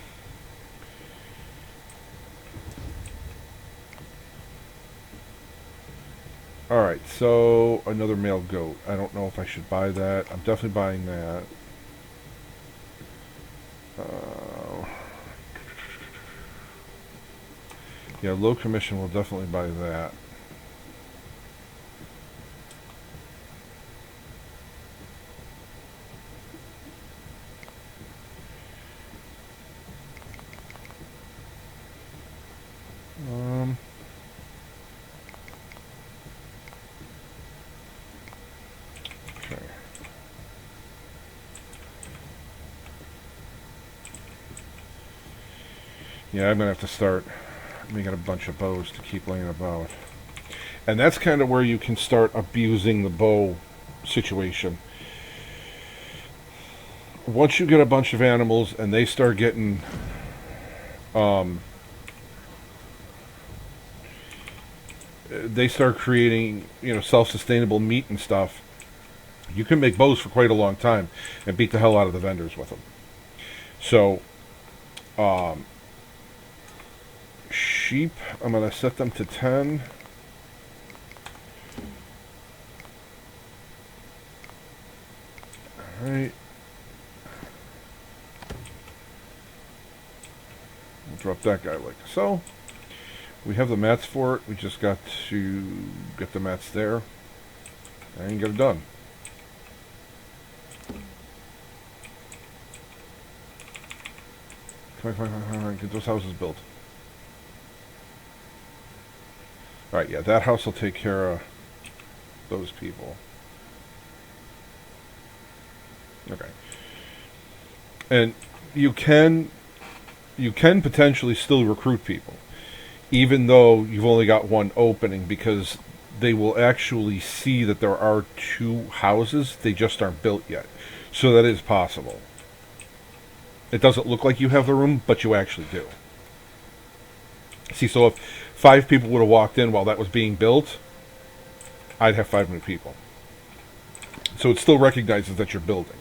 Speaker 1: Alright, so another male goat. I don't know if I should buy that. I'm definitely buying that. Yeah, low commission will definitely buy that. Okay. Yeah, I'm gonna have to start making a bunch of bows to keep laying about. And that's kind of where you can start abusing the bow situation. Once you get a bunch of animals and they start getting they start creating, self-sustainable meat and stuff, you can make bows for quite a long time and beat the hell out of the vendors with them. So sheep, I'm going to set them to 10. Alright. We'll drop that guy like so. We have the mats for it. We just got to get the mats there and get it done. Come on, get those houses built. Alright, yeah, that house will take care of those people. Okay. And you can potentially still recruit people, even though you've only got one opening, because they will actually see that there are 2 houses, they just aren't built yet. So that is possible. It doesn't look like you have the room, but you actually do. See, so if 5 people would have walked in while that was being built, I'd have 5 new people. So it still recognizes that you're building.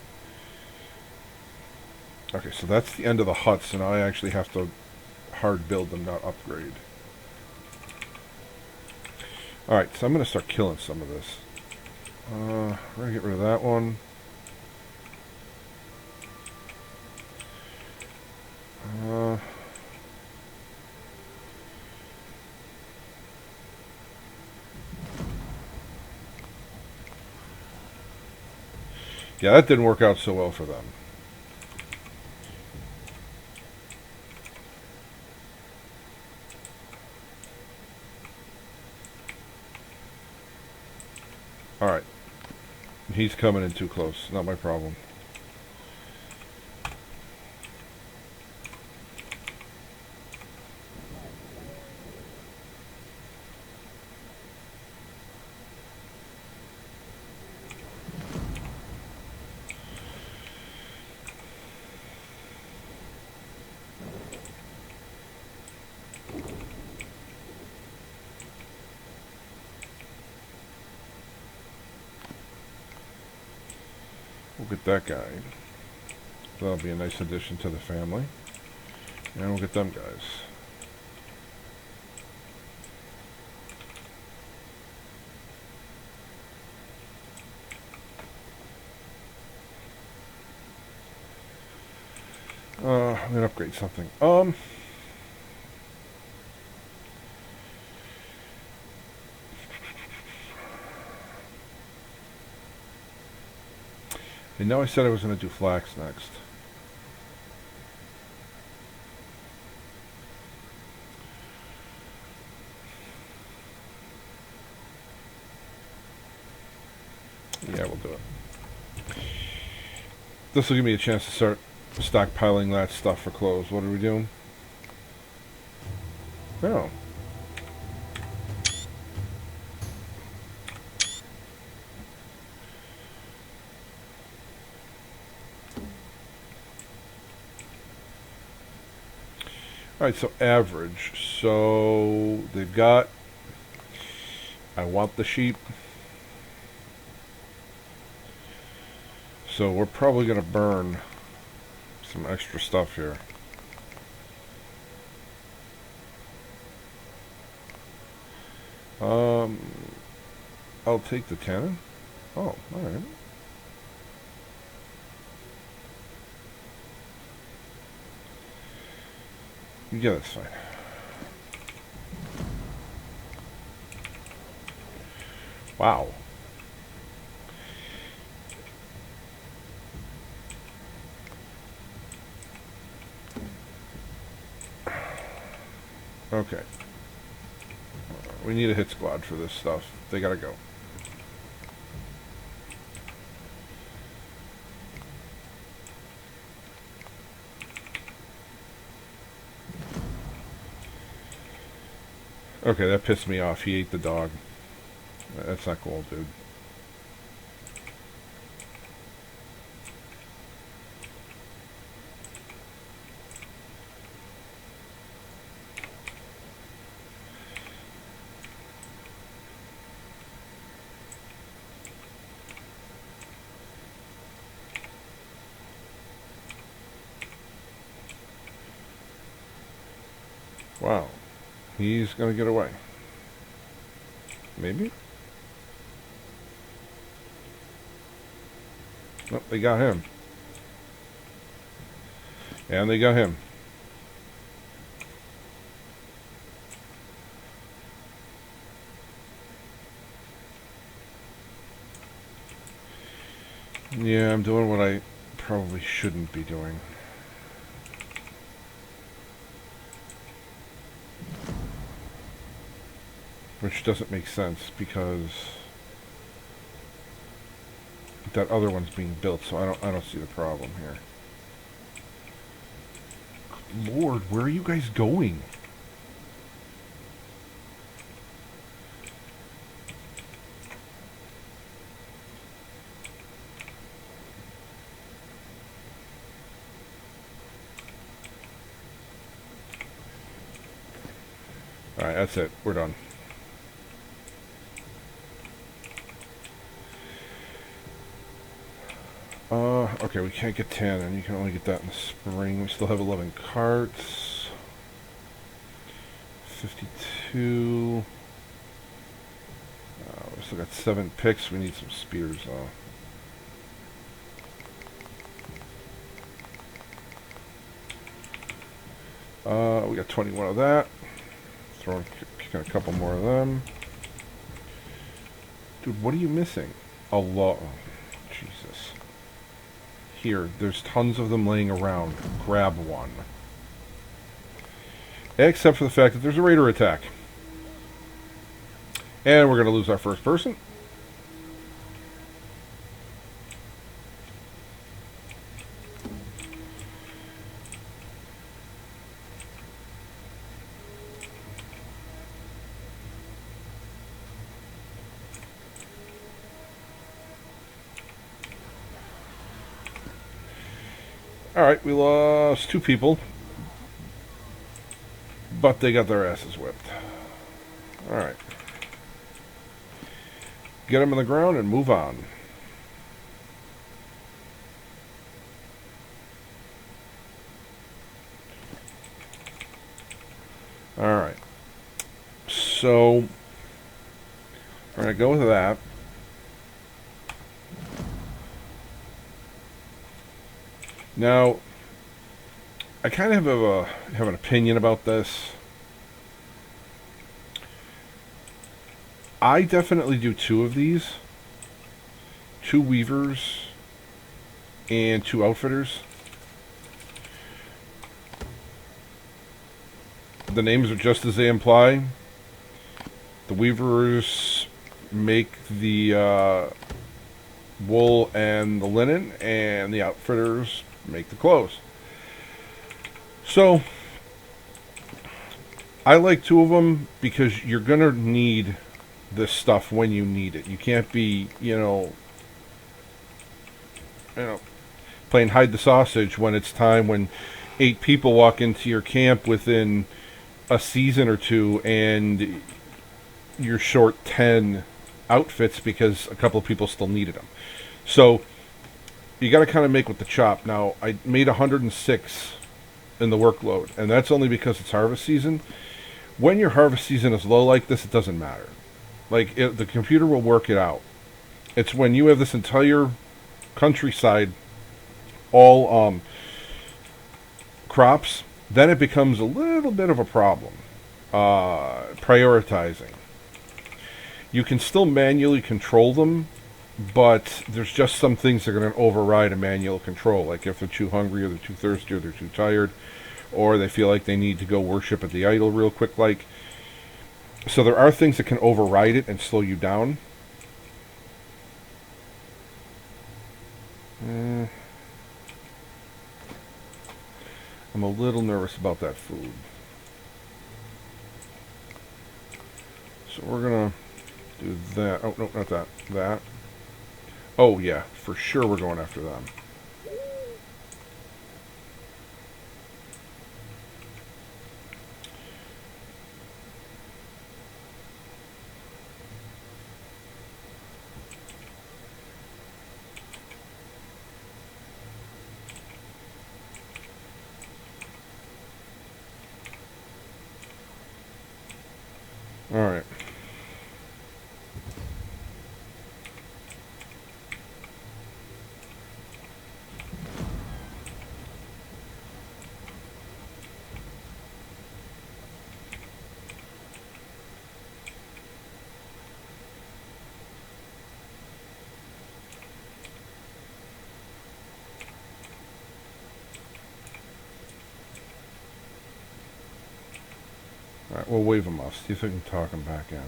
Speaker 1: Okay, so that's the end of the huts, and I actually have to hard build them, not upgrade. Alright, so I'm going to start killing some of this. We're going to get rid of that one. Yeah, that didn't work out so well for them. Alright. He's coming in too close. Not my problem. We'll get that guy. That'll be a nice addition to the family. And we'll get them guys. I'm gonna upgrade something. And now I said I was gonna do flax next. Yeah, we'll do it. This will give me a chance to start stockpiling that stuff for clothes. What are we doing? Oh. Alright, so average. So they've got... I want the sheep. So we're probably going to burn some extra stuff here. I'll take the cannon. Oh, alright. Yeah, that's fine. Wow. Okay. We need a hit squad for this stuff. They gotta go. Okay, that pissed me off. He ate the dog. That's not cool, dude. Wow. He's gonna get away. Maybe? Nope, they got him. And they got him. Yeah, I'm doing what I probably shouldn't be doing. Which doesn't make sense because that other one's being built, so I don't see the problem here. Good Lord, where are you guys going? Alright, that's it. We're done. Okay, we can't get 10, and you can only get that in the spring. We still have 11 carts. 52. We still got 7 picks. We need some spears, though. We got 21 of that. Kicking a couple more of them. Dude, what are you missing? A lot. Oh, Jesus. Here, there's tons of them laying around. Grab one. Except for the fact that there's a raider attack. And we're going to lose our first person. Alright, we lost 2 people. But they got their asses whipped. Alright. Get them on the ground and move on. Alright. So, we're going to go with that. Now, I kind of have an opinion about this. I definitely do 2 of these. 2 weavers and 2 outfitters. The names are just as they imply. The weavers make the wool and the linen, and the outfitters make the clothes. So, I like 2 of them because you're going to need this stuff when you need it. You can't be, playing hide the sausage when it's time when 8 people walk into your camp within a season or 2 and you're short 10 outfits because a couple of people still needed them. So you got to kind of make with the chop. Now, I made 106 in the workload, and that's only because it's harvest season. When your harvest season is low like this, it doesn't matter. Like, the computer will work it out. It's when you have this entire countryside all crops, then it becomes a little bit of a problem. Prioritizing. You can still manually control them, but there's just some things that are going to override a manual control. Like if they're too hungry, or they're too thirsty, or they're too tired, or they feel like they need to go worship at the idol real quick. So there are things that can override it and slow you down. I'm a little nervous about that food. So we're going to do that. Oh, no, not that. That. Oh, yeah. For sure we're going after them. All right. All right, we'll wave them off. See if we can talk them back in.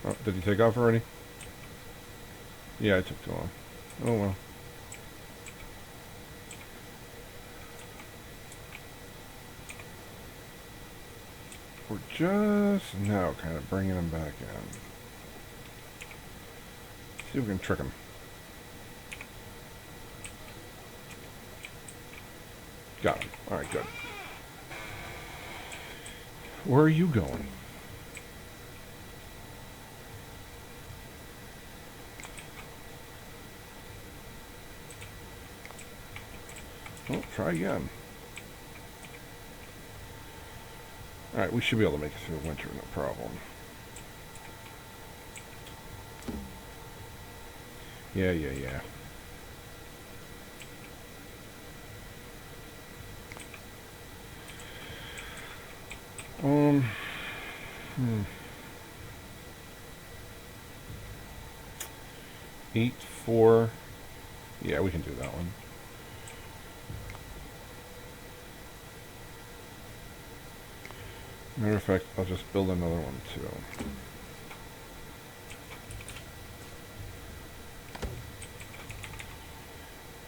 Speaker 1: Oh, did he take off already? Yeah, I took too long. Oh well. We're just now kind of bringing them back in. See if we can trick them. Got him. Alright, good. Where are you going? Oh, try again. Alright, we should be able to make it through winter, no problem. Yeah. Hmm. 8, 4. Yeah, we can do that one. Matter of fact, I'll just build another one too.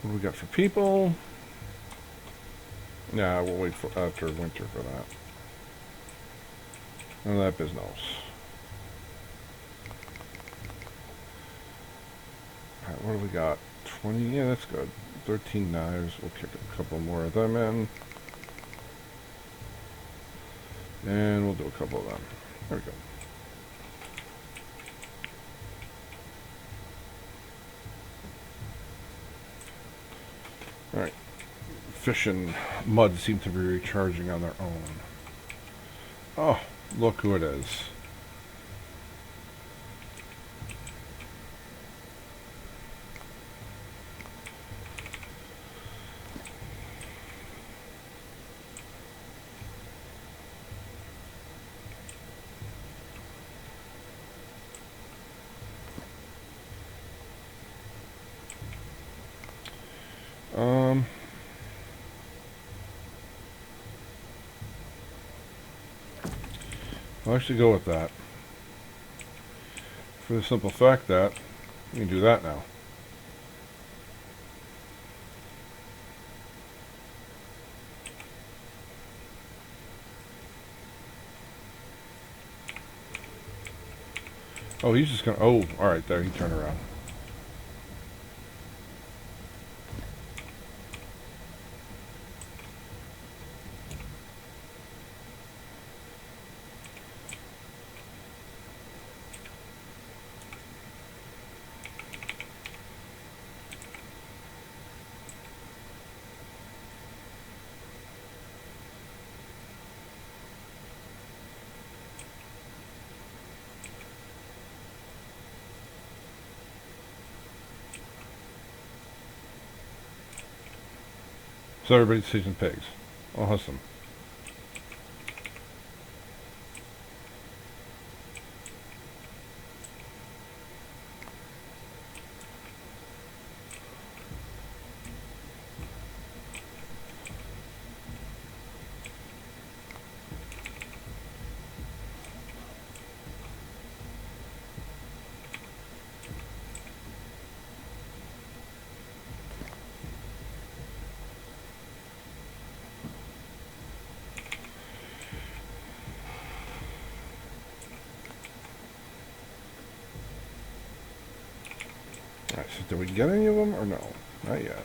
Speaker 1: What do we got for people? Nah, we'll wait for after winter for that. None of that business. Alright, what do we got? 20? Yeah, that's good. 13 knives. We'll kick a couple more of them in. And we'll do a couple of them. There we go. Alright. Fish and mud seem to be recharging on their own. Oh, look who it is. I'll actually go with that. For the simple fact that we can do that now. Oh, he's just gonna... Oh, alright, there, he turned around. So everybody's season pigs. Awesome. Alright, so did we get any of them or no? Not yet.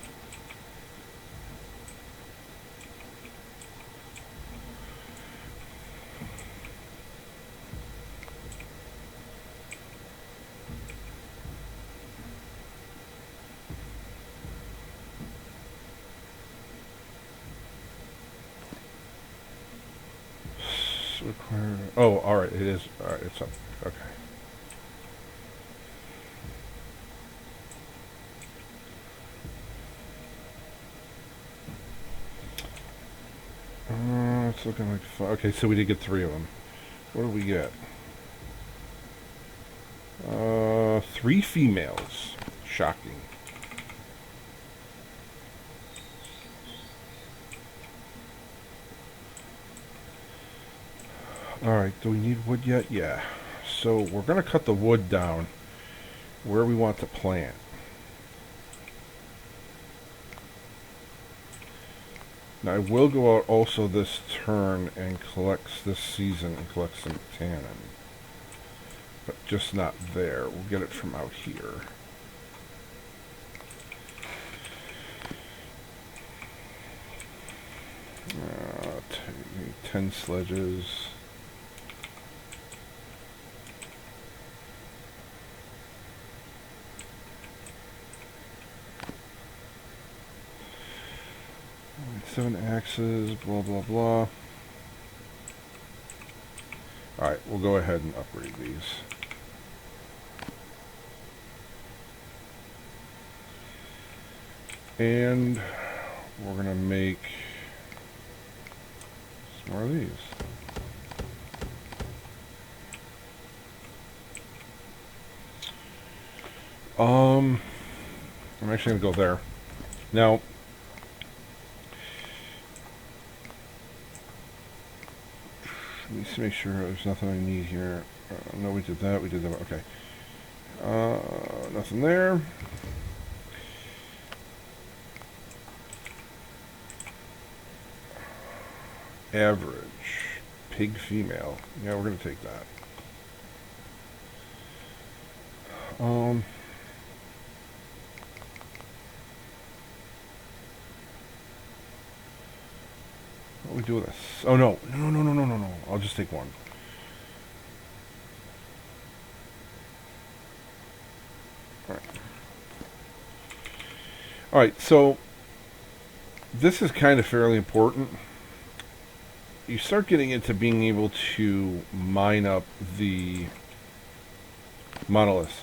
Speaker 1: Require... Oh, alright, it is. Alright, it's up. Okay. It's looking like 5. Okay, so we did get 3 of them. What do we get? 3 females. Shocking. Alright, do we need wood yet? Yeah. So we're going to cut the wood down where we want to plant. Now I will go out also this turn and collect this season and collect some tannin. But just not there. We'll get it from out here. Uh, 10 sledges. 7 axes, blah, blah, blah. Alright, we'll go ahead and upgrade these. And we're going to make some more of these. I'm actually going to go there. Now, let me just make sure there's nothing I need here. No, we did that. We did that. Okay. Nothing there. Average. Pig female. Yeah, we're going to take that. What do we do with this? Oh, no. No. I'll just take one. Alright, so this is kind of fairly important. You start getting into being able to mine up the monoliths.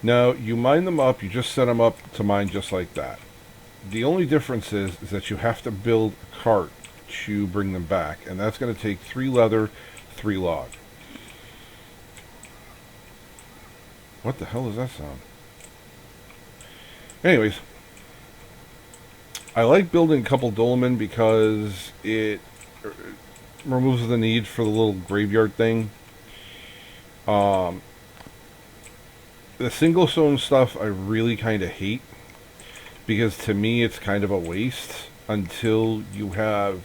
Speaker 1: Now, you mine them up, you just set them up to mine just like that. The only difference is that you have to build a cart to bring them back, and that's going to take 3 leather, 3 log. What the hell does that sound? Anyways, I like building a couple dolmen because it removes the need for the little graveyard thing. The single stone stuff I really kind of hate, because to me it's kind of a waste until you have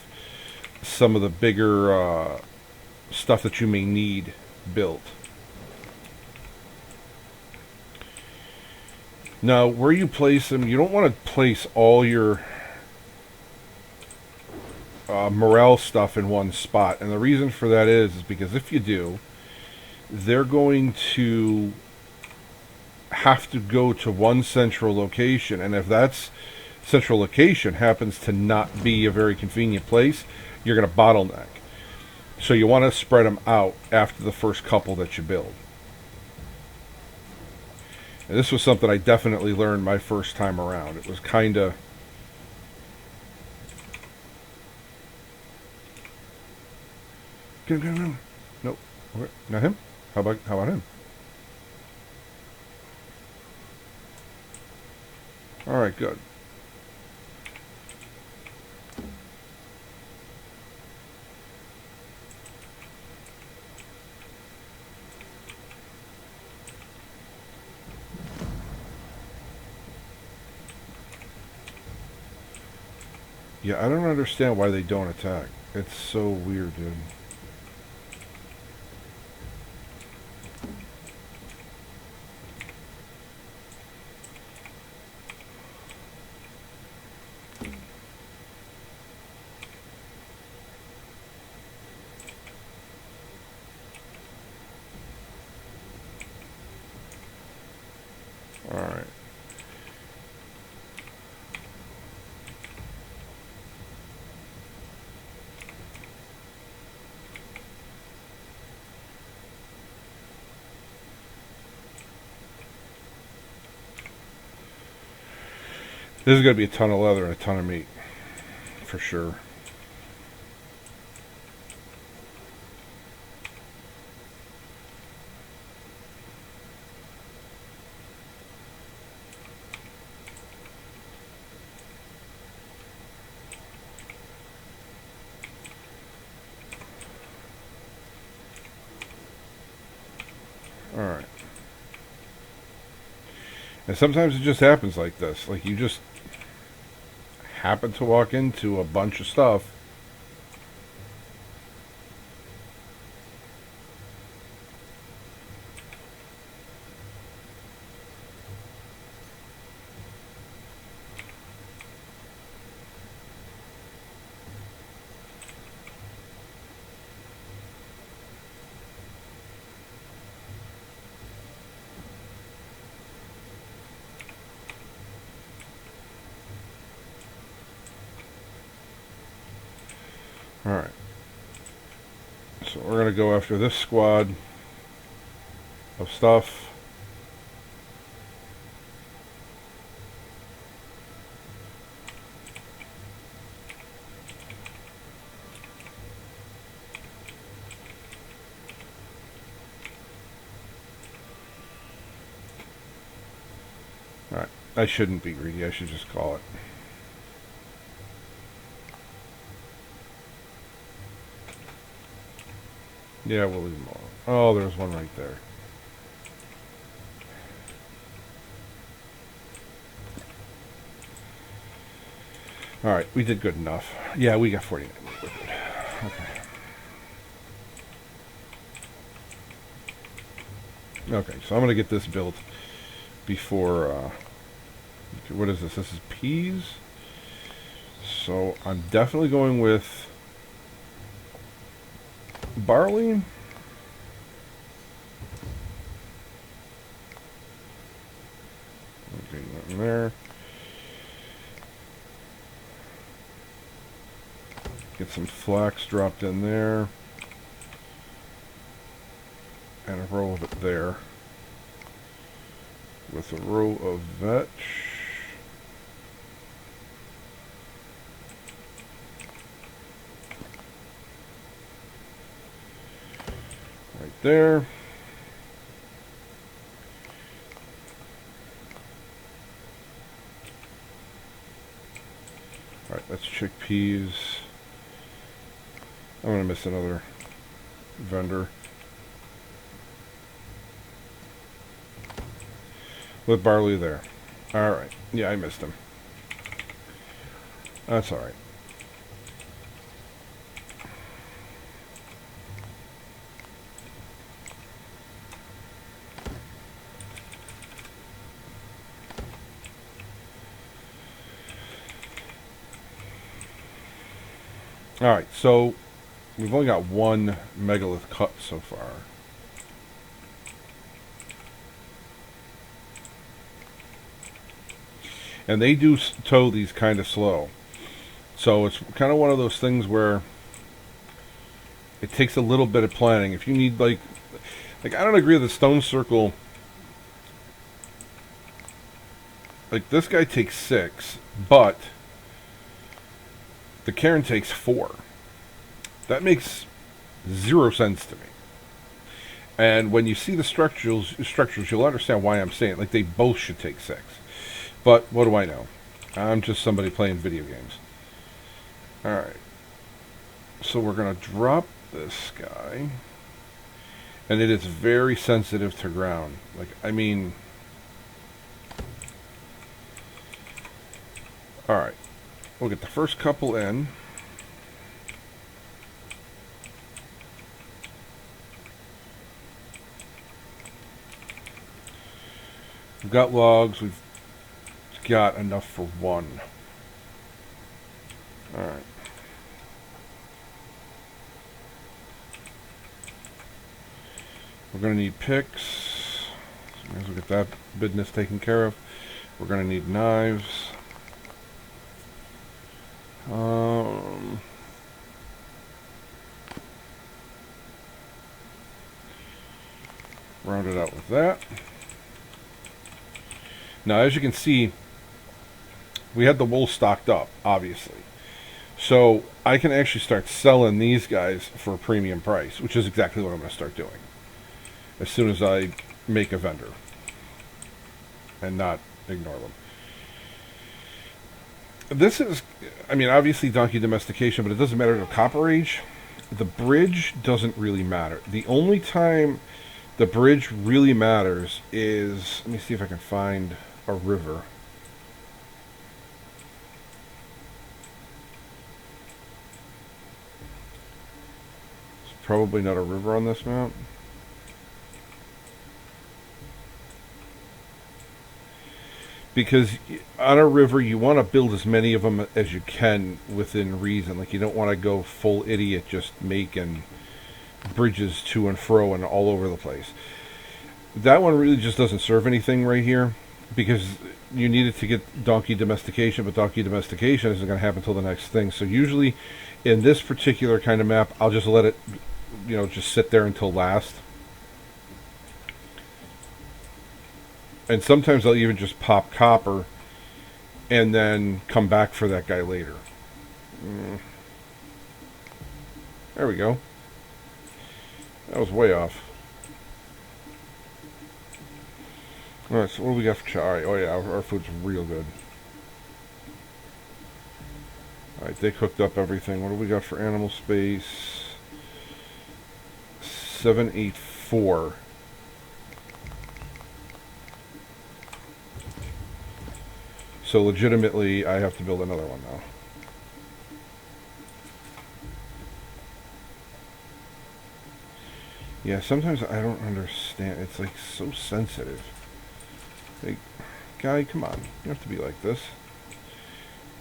Speaker 1: some of the bigger stuff that you may need built. Now, where you place them, you don't want to place all your morale stuff in one spot, and the reason for that is because if you do, they're going to have to go to one central location, and if that central location happens to not be a very convenient place, you're going to bottleneck. So you want to spread them out after the first couple that you build. And this was something I definitely learned my first time around. It was kind of... Get him. Nope. Not him? How about him? Alright, good. Yeah, I don't understand why they don't attack. It's so weird, dude. Alright. This is going to be a ton of leather and a ton of meat. For sure. Alright. And sometimes it just happens like this. Like, you just happen to walk into a bunch of stuff. Alright. So we're going to go after this squad of stuff. Alright. I shouldn't be greedy. I should just call it. Yeah, we'll leave them alone. Oh, there's one right there. Alright, we did good enough. Yeah, we got 49. We're good. Okay. Okay, so I'm going to get this built before... what is this? This is peas. So I'm definitely going with barley. Okay, nothing there. Get some flax dropped in there. And a row of it there. With a row of vetch. Right there. Alright, that's chickpeas. I'm going to miss another vendor. With barley there. Alright. Yeah, I missed him. That's alright. Alright, so we've only got one megalith cut so far. And they do tow these kind of slow. So it's kind of one of those things where it takes a little bit of planning. If you need, like I don't agree with the stone circle. Like, this guy takes 6, but the cairn takes 4. That makes 0 sense to me. And when you see the structures, you'll understand why I'm saying it. Like, they both should take 6. But what do I know? I'm just somebody playing video games. Alright. So we're going to drop this guy. And it is very sensitive to ground. Like, I mean... Alright. We'll get the first couple in. We've got logs. We've got enough for one. Alright. We're going to need picks. So may as well get that business taken care of. We're going to need knives. Round it out with that. Now, as you can see, we had the wool stocked up, obviously. So I can actually start selling these guys for a premium price, which is exactly what I'm going to start doing as soon as I make a vendor and not ignore them. This is, I mean, obviously donkey domestication, but it doesn't matter to Copper Age. The bridge doesn't really matter. The only time the bridge really matters is, let me see if I can find a river. There's probably not a river on this map. Because on a river, you want to build as many of them as you can within reason. Like, you don't want to go full idiot just making bridges to and fro and all over the place. That one really just doesn't serve anything right here. because you needed to get donkey domestication, but donkey domestication isn't going to happen until the next thing. So usually, in this particular kind of map, I'll just let it, just sit there until last. And sometimes I'll even just pop copper and then come back for that guy later. There we go. That was way off. Alright, so what do we got for chai? Oh yeah, our food's real good. Alright, they cooked up everything. What do we got for animal space? 784. So legitimately, I have to build another one now. Yeah, sometimes I don't understand. It's like so sensitive. Like, guy, come on. You have to be like this.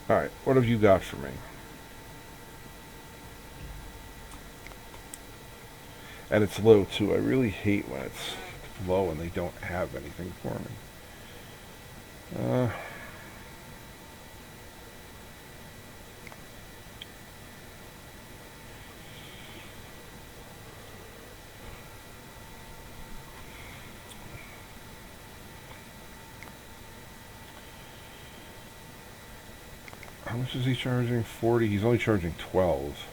Speaker 1: Alright, what have you got for me? And it's low, too. I really hate when it's low and they don't have anything for me. How much is he charging? 40. He's only charging 12.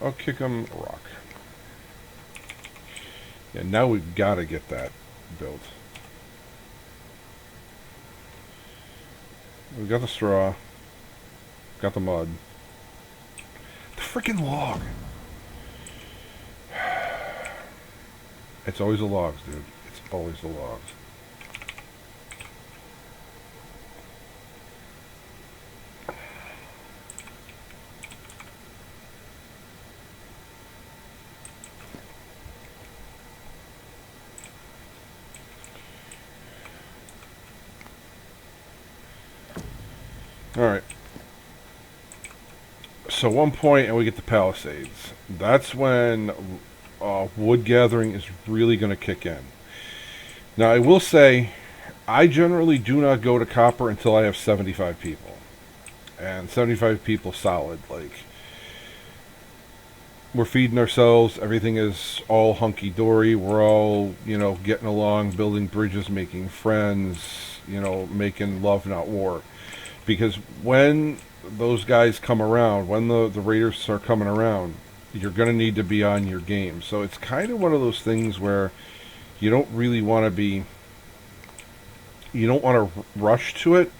Speaker 1: I'll kick him a rock. Yeah, now we've got to get that built. We got the straw. Got the mud. The freaking log. It's always the logs, dude. It's always the logs. Alright. So one point and we get the Palisades. That's when wood gathering is really going to kick in. Now I will say, I generally do not go to copper until I have 75 people. And 75 people solid. Like, we're feeding ourselves, everything is all hunky-dory, we're all, getting along, building bridges, making friends, making love, not war. Because when those guys come around, when the raiders start coming around, you're going to need to be on your game. So it's kind of one of those things where you don't really want to be, you don't want to rush to it,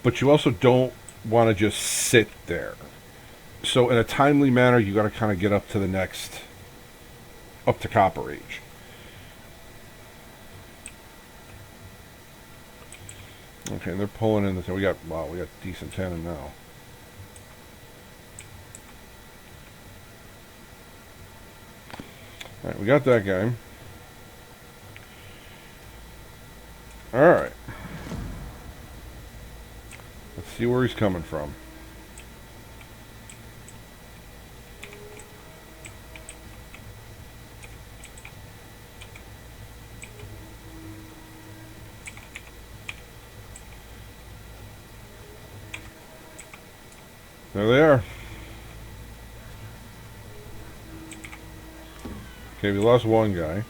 Speaker 1: but you also don't want to just sit there. So in a timely manner, you got to kind of get up to the next, up to Copper Age. Okay, and they're pulling in the. We got decent tannin now. All right, we got that guy. All right. Let's see where he's coming from. There they are. Okay, we lost one guy.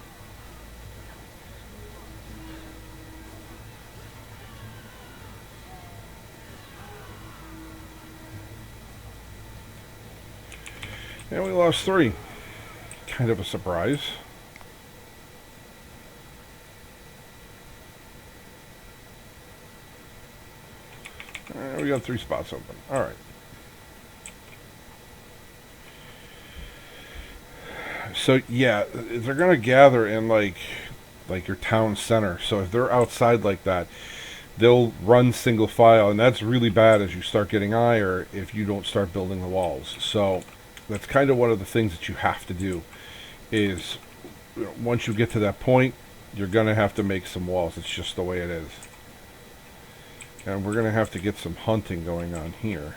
Speaker 1: And we lost three. Kind of a surprise. We got 3 spots open. All right. So yeah, they're gonna gather in like your town center. So if they're outside like that, they'll run single file, and that's really bad as you start getting ire if you don't start building the walls. So that's kind of one of the things that you have to do. Is once you get to that point, you're gonna have to make some walls. It's just the way it is. And we're going to have to get some hunting going on here.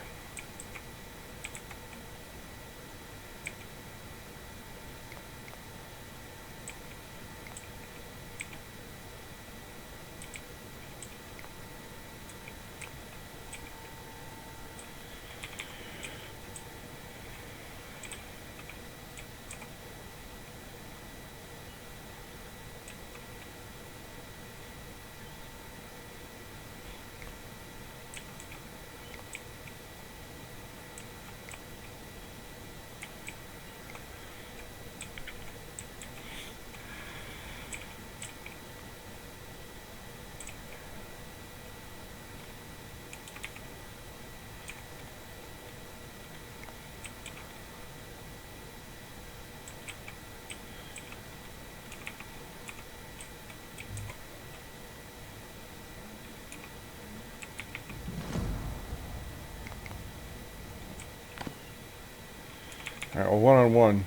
Speaker 1: Alright, well, one-on-one.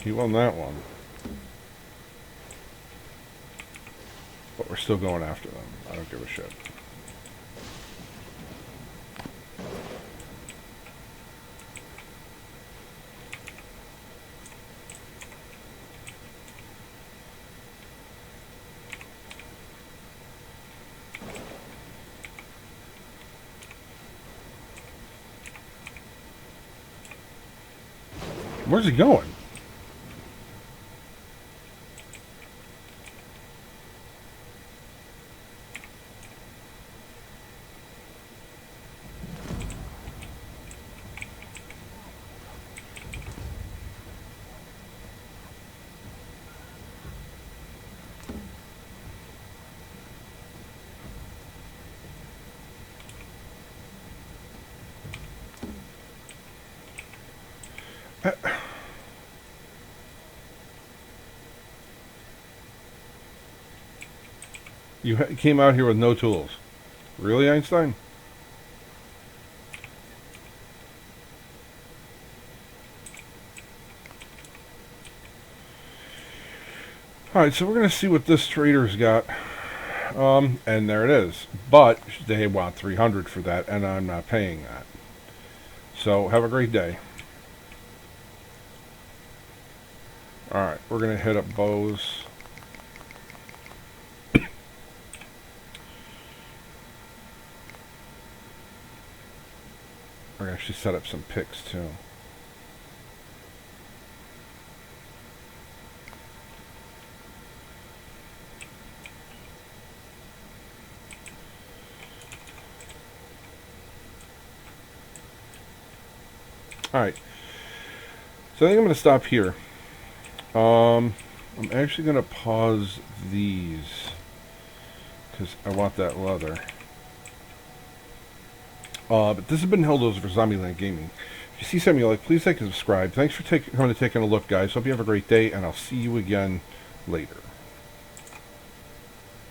Speaker 1: He won that one. But we're still going after them. I don't give a shit. Where's he going? You came out here with no tools. Really, Einstein? Alright, so we're going to see what this trader's got. And there it is. But they want 300 for that, and I'm not paying that. So, have a great day. Alright, we're going to hit up bows. We're going to actually set up some picks, too. Alright. So I think I'm going to stop here. I'm actually going to pause these because I want that leather. But this has been Helldozer for Zombieland Gaming. If you see something you like, please like and subscribe. Thanks for coming to taking a look, guys. Hope you have a great day, and I'll see you again later.